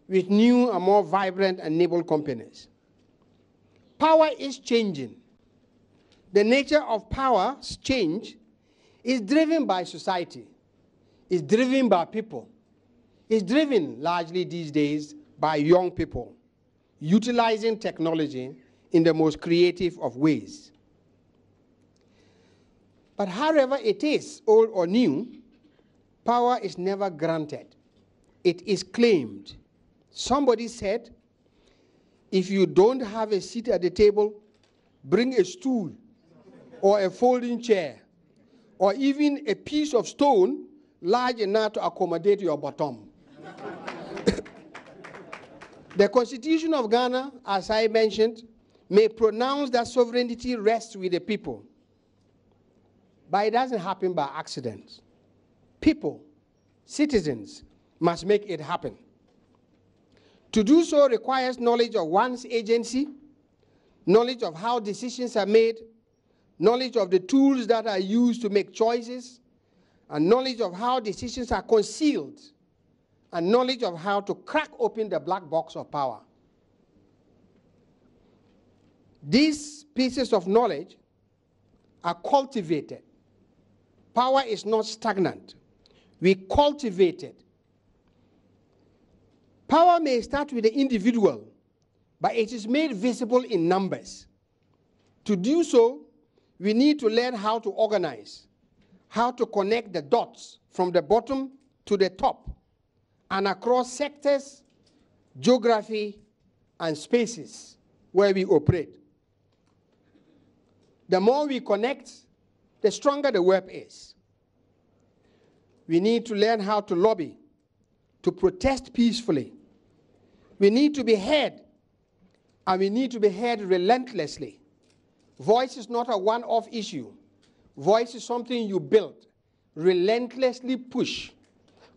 with new and more vibrant and nimble companies. Power is changing. The nature of power's change is driven by society, is driven by people, is driven largely these days by young people, utilizing technology in the most creative of ways. But however it is, old or new, power is never granted. It is claimed. Somebody said, if you don't have a seat at the table, bring a stool or a folding chair or even a piece of stone large enough to accommodate your bottom. The Constitution of Ghana, as I mentioned, may pronounce that sovereignty rests with the people. But it doesn't happen by accident. People, citizens, must make it happen. To do so requires knowledge of one's agency, knowledge of how decisions are made, knowledge of the tools that are used to make choices, and knowledge of how decisions are concealed, and knowledge of how to crack open the black box of power. These pieces of knowledge are cultivated. Power is not stagnant. We cultivate it. Power may start with the individual, but it is made visible in numbers. To do so, we need to learn how to organize, how to connect the dots from the bottom to the top, and across sectors, geography, and spaces where we operate. The more we connect, the stronger the web is. We need to learn how to lobby, to protest peacefully. We need to be heard, and we need to be heard relentlessly. Voice is not a one-off issue. Voice is something you build, relentlessly push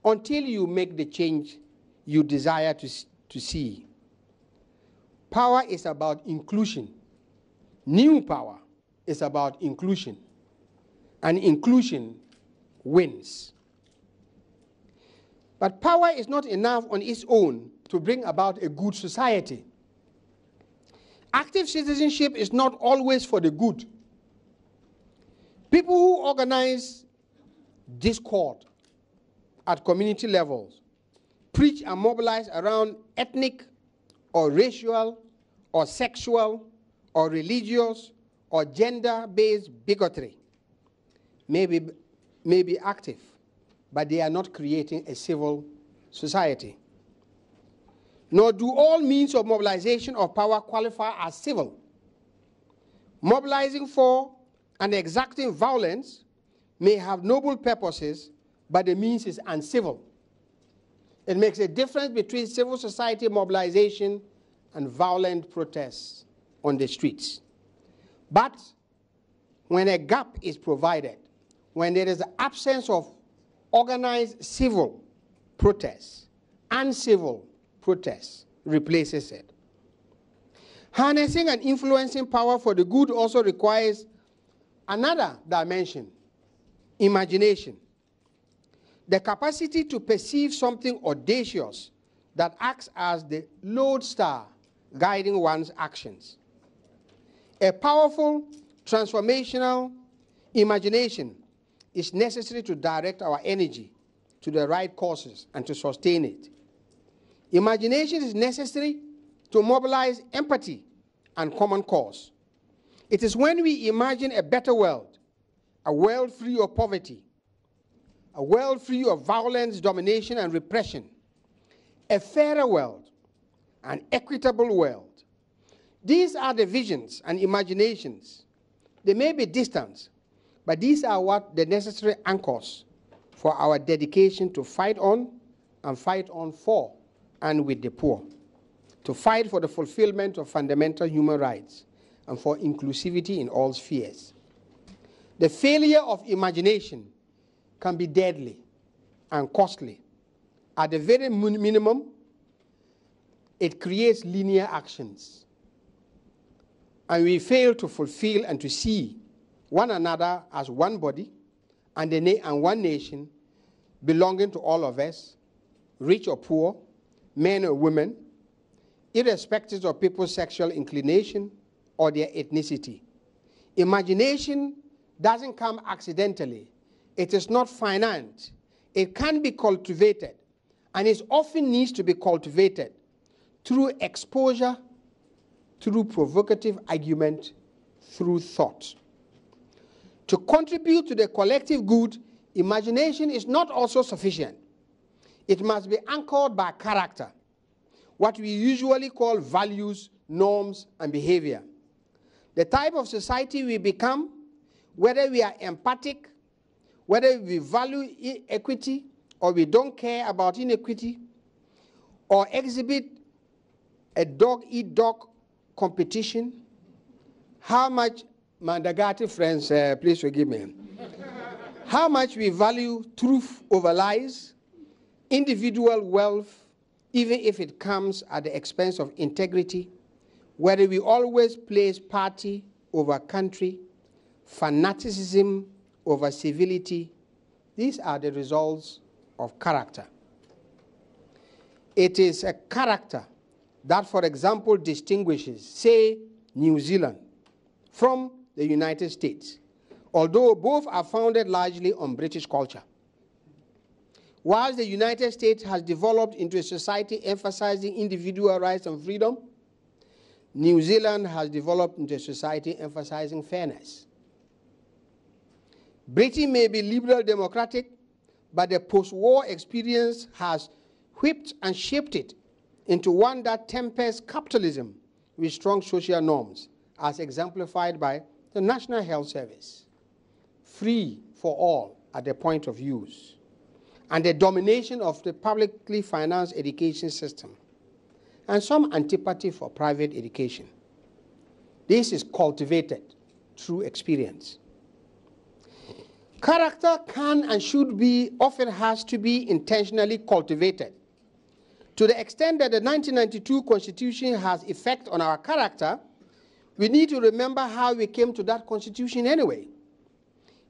until you make the change you desire to see. Power is about inclusion. New power is about inclusion. And inclusion wins. But power is not enough on its own to bring about a good society. Active citizenship is not always for the good. People who organize discord at community levels, preach and mobilize around ethnic or racial or sexual or religious or gender-based bigotry may be active, but they are not creating a civil society. Nor do all means of mobilization of power qualify as civil. Mobilizing for and exacting violence may have noble purposes, but the means is uncivil. It makes a difference between civil society mobilization and violent protests on the streets. But when a gap is provided, when there is an absence of organized civil protests, uncivil protests replaces it. Harnessing and influencing power for the good also requires another dimension, imagination. The capacity to perceive something audacious that acts as the lodestar guiding one's actions. A powerful, transformational imagination is necessary to direct our energy to the right causes and to sustain it. Imagination is necessary to mobilize empathy and common cause. It is when we imagine a better world, a world free of poverty, a world free of violence, domination, and repression, a fairer world, an equitable world. These are the visions and imaginations. They may be distant, but these are what the necessary anchors for our dedication to fight on and fight on for and with the poor, to fight for the fulfillment of fundamental human rights and for inclusivity in all spheres. The failure of imagination can be deadly and costly. At the very minimum, it creates linear actions. And we fail to fulfill and to see one another as one body and one nation belonging to all of us, rich or poor, men or women, irrespective of people's sexual inclination or their ethnicity. Imagination doesn't come accidentally. It is not finite. It can be cultivated, and it often needs to be cultivated through exposure, through provocative argument, through thought. To contribute to the collective good, imagination is not also sufficient. It must be anchored by character, what we usually call values, norms, and behavior. The type of society we become, whether we are empathic, whether we value equity or we don't care about inequity, or exhibit a dog-eat-dog competition, how much, Mandagati friends, please forgive me, how much we value truth over lies, individual wealth, even if it comes at the expense of integrity, whether we always place party over country, fanaticism over civility, these are the results of character. It is a character that, for example, distinguishes, say, New Zealand from the United States, although both are founded largely on British culture. Whilst the United States has developed into a society emphasizing individual rights and freedom, New Zealand has developed into a society emphasizing fairness. Britain may be liberal democratic, but the post-war experience has whipped and shaped it into one that tempers capitalism with strong social norms, as exemplified by the National Health Service, free for all at the point of use, and the domination of the publicly financed education system, and some antipathy for private education. This is cultivated through experience. Character can and should be, often has to be intentionally cultivated. To the extent that the 1992 Constitution has effect on our character, we need to remember how we came to that Constitution anyway.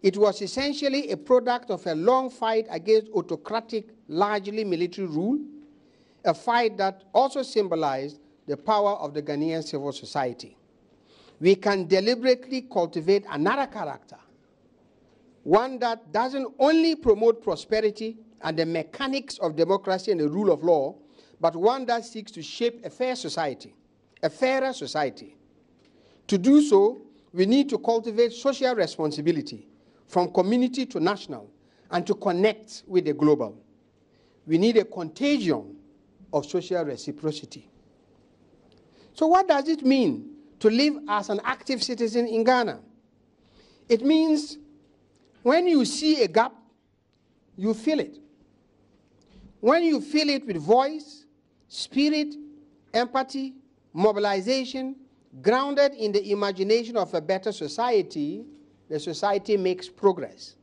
It was essentially a product of a long fight against autocratic, largely military rule, a fight that also symbolized the power of the Ghanaian civil society. We can deliberately cultivate another character, one that doesn't only promote prosperity and the mechanics of democracy and the rule of law, but one that seeks to shape a fair society, a fairer society. To do so, we need to cultivate social responsibility from community to national and to connect with the global. We need a contagion of social reciprocity. So what does it mean to live as an active citizen in Ghana? It means when you see a gap, you fill it. When you fill it with voice, spirit, empathy, mobilization, grounded in the imagination of a better society, the society makes progress.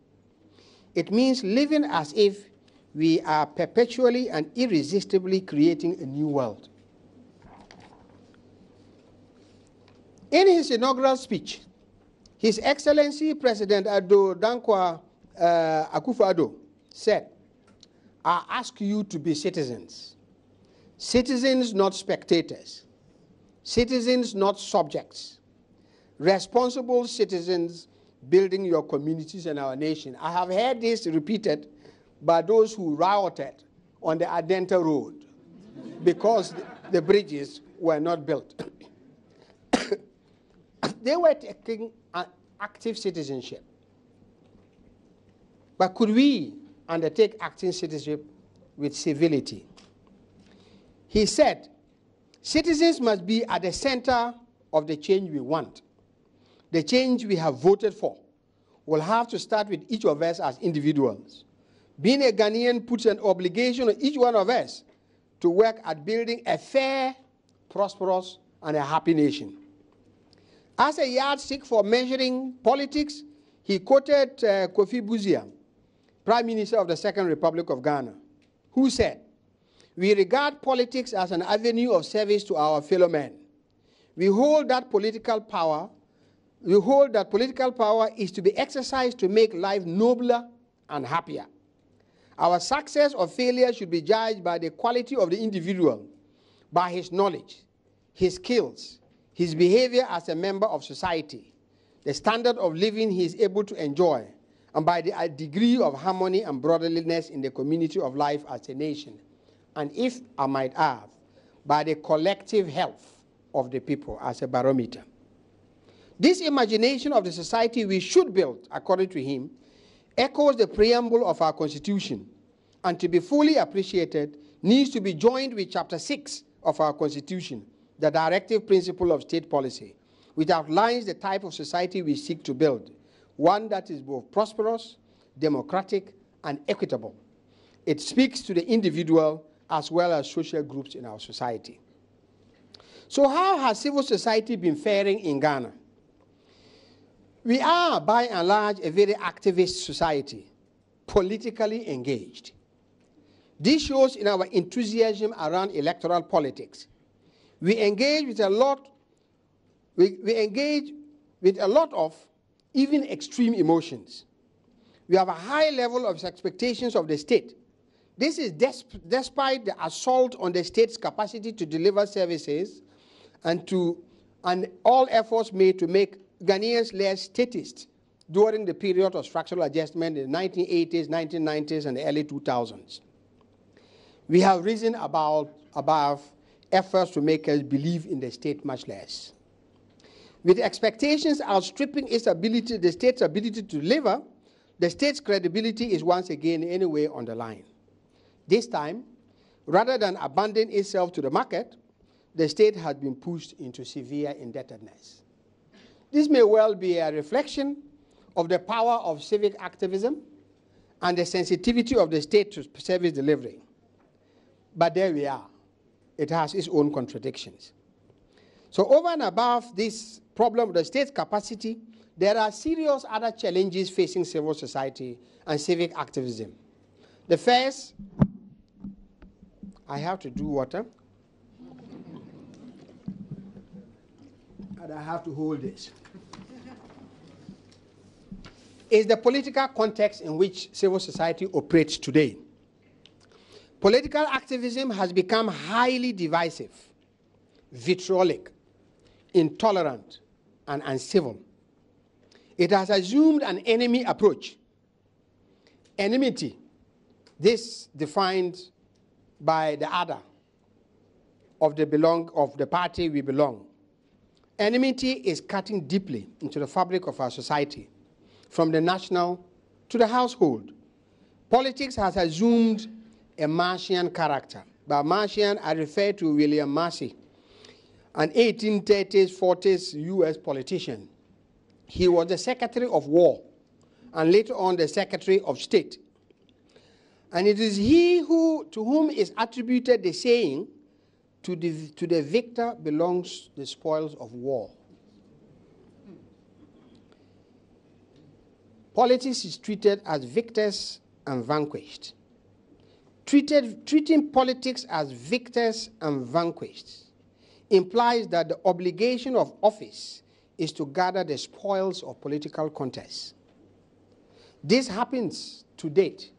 It means living as if we are perpetually and irresistibly creating a new world. In his inaugural speech, His Excellency President Addo Dankwa Akufo-Addo said, I ask you to be citizens. Citizens, not spectators. Citizens, not subjects. Responsible citizens building your communities and our nation. I have heard this repeated by those who rioted on the Adenta Road because the bridges were not built. They were taking an active citizenship. But could we undertake active citizenship with civility? He said, citizens must be at the center of the change we want. The change we have voted for will have to start with each of us as individuals. Being a Ghanaian puts an obligation on each one of us to work at building a fair, prosperous, and a happy nation. As a yardstick for measuring politics, he quoted Kofi Buzia, Prime Minister of the Second Republic of Ghana, who said, we regard politics as an avenue of service to our fellow men. We hold that political power is to be exercised to make life nobler and happier. Our success or failure should be judged by the quality of the individual, by his knowledge, his skills, his behavior as a member of society, the standard of living he is able to enjoy, and by the degree of harmony and brotherliness in the community of life as a nation. And if I might add, by the collective health of the people as a barometer. This imagination of the society we should build, according to him, echoes the preamble of our Constitution, and to be fully appreciated needs to be joined with Chapter 6 of our Constitution, the directive principle of state policy, which outlines the type of society we seek to build, one that is both prosperous, democratic, and equitable. It speaks to the individual as well as social groups in our society. So how has civil society been faring in Ghana? We are, by and large, a very activist society, politically engaged. This shows in our enthusiasm around electoral politics. We engage with a lot of even extreme emotions. We have a high level of expectations of the state. This is despite the assault on the state's capacity to deliver services and all efforts made to make Ghanaians less statist during the period of structural adjustment in the 1980s, 1990s, and the early 2000s. We have risen above efforts to make us believe in the state much less. With expectations outstripping the state's ability to deliver, the state's credibility is once again anyway on the line. This time, rather than abandon itself to the market, the state has been pushed into severe indebtedness. This may well be a reflection of the power of civic activism and the sensitivity of the state to service delivery. But there we are. It has its own contradictions. So over and above this problem of the state's capacity there are serious other challenges facing civil society and civic activism. The first, I have to do water, and I have to hold this, is the political context in which civil society operates today. Political activism has become highly divisive, vitriolic, intolerant, and uncivil. It has assumed an enemy approach. Enmity, this defined by the other of the party we belong. Enmity is cutting deeply into the fabric of our society, from the national to the household. Politics has assumed a Martian character. By Martian, I refer to William Marcy, an 1830s, 40s U.S. politician. He was the Secretary of War and later on the Secretary of State. And it is he to whom is attributed the saying, to the victor belongs the spoils of war. Politics is treated as victors and vanquished. Treating politics as victors and vanquished implies that the obligation of office is to gather the spoils of political contests. This happens to date,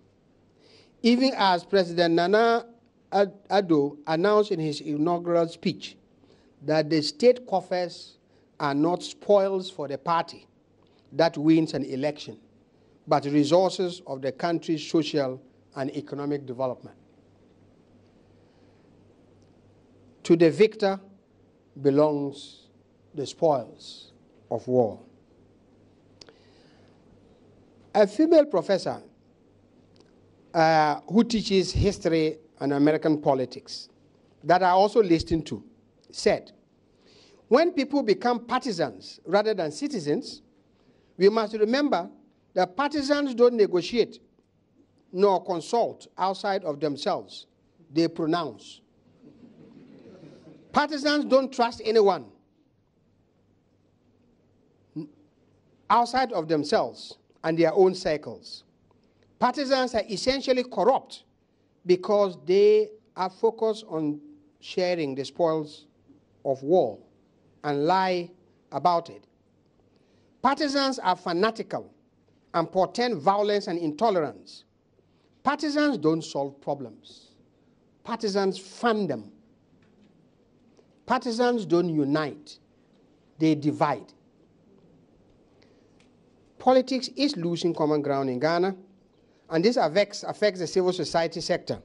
even as President Nana Addo announced in his inaugural speech that the state coffers are not spoils for the party that wins an election, but resources of the country's social and economic development. To the victor belongs the spoils of war. A female professor who teaches history and American politics that I also listened to said, when people become partisans rather than citizens, we must remember that partisans don't negotiate nor consult outside of themselves. They pronounce. Partisans don't trust anyone outside of themselves and their own circles. Partisans are essentially corrupt because they are focused on sharing the spoils of war and lie about it. Partisans are fanatical and portend violence and intolerance. Partisans don't solve problems. Partisans fund them. Partisans don't unite. They divide. Politics is losing common ground in Ghana, and this affects the civil society sector.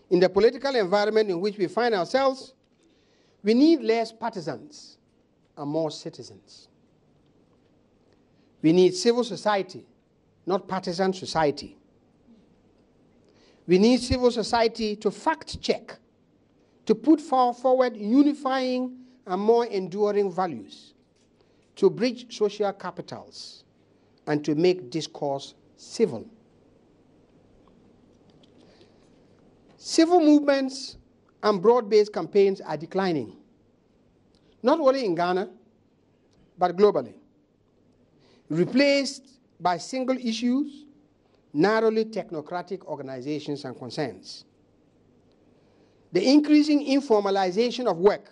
In the political environment in which we find ourselves, we need less partisans and more citizens. We need civil society, not partisan society. We need civil society to fact-check, to put forward unifying and more enduring values, to bridge social capitals, and to make discourse civil. Civil movements and broad-based campaigns are declining, not only in Ghana, but globally, replaced by single issues, narrowly technocratic organizations and concerns. The increasing informalization of work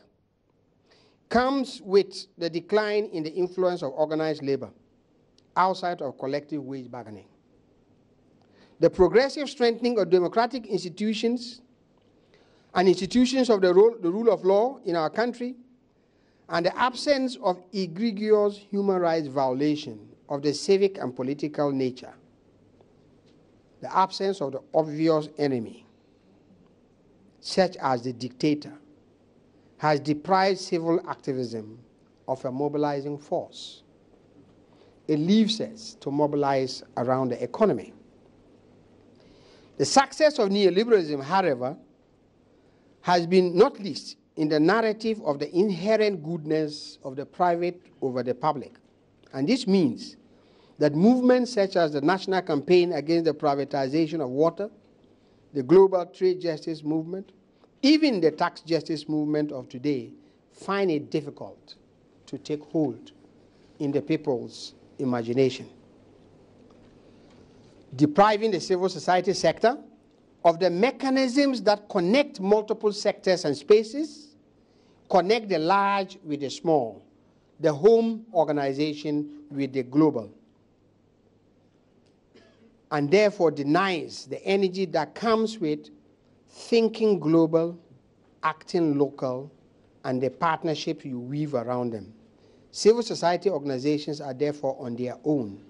comes with the decline in the influence of organized labor outside of collective wage bargaining. The progressive strengthening of democratic institutions and institutions of the rule of law in our country, and the absence of egregious human rights violation of the civic and political nature, the absence of the obvious enemy, such as the dictator, has deprived civil activism of a mobilizing force. It leaves us to mobilize around the economy. The success of neoliberalism, however, has been not least in the narrative of the inherent goodness of the private over the public. And this means that movements such as the National Campaign Against the Privatization of Water, the Global Trade Justice Movement, even the tax justice movement of today, find it difficult to take hold in the people's imagination. Depriving the civil society sector of the mechanisms that connect multiple sectors and spaces, connect the large with the small, the home organization with the global, and therefore denies the energy that comes with thinking global, acting local, and the partnership you weave around them. Civil society organizations are therefore on their own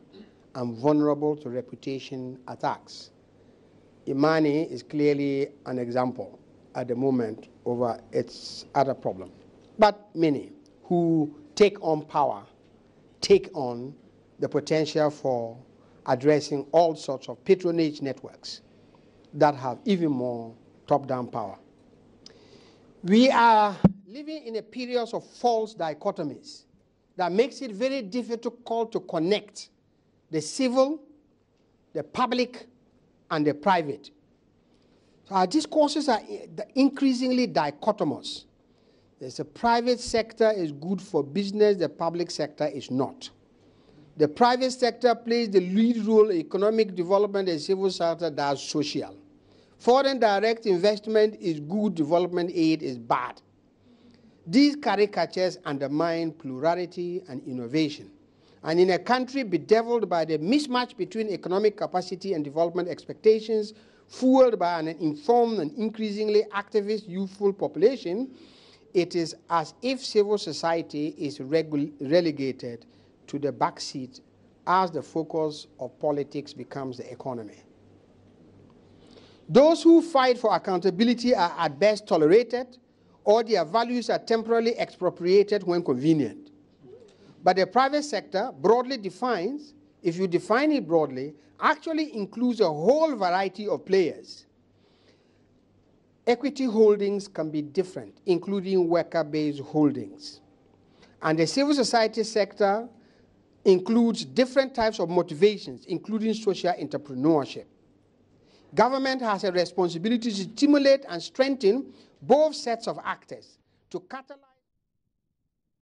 and vulnerable to reputation attacks. Imani is clearly an example at the moment over its other problem. But many who take on power take on the potential for addressing all sorts of patronage networks that have even more top-down power. We are living in a period of false dichotomies that makes it very difficult to connect the civil, the public, and the private. So our discourses are increasingly dichotomous. There's a private sector is good for business, the public sector is not. The private sector plays the lead role in economic development, the civil sector does social. Foreign direct investment is good, development aid is bad. These caricatures undermine plurality and innovation. And in a country bedeviled by the mismatch between economic capacity and development expectations, fueled by an informed and increasingly activist youthful population, it is as if civil society is relegated to the backseat as the focus of politics becomes the economy. Those who fight for accountability are at best tolerated, or their values are temporarily expropriated when convenient. But the private sector, broadly defines, if you define it broadly, actually includes a whole variety of players. Equity holdings can be different, including worker-based holdings. And the civil society sector includes different types of motivations, including social entrepreneurship. Government has a responsibility to stimulate and strengthen both sets of actors to catalyze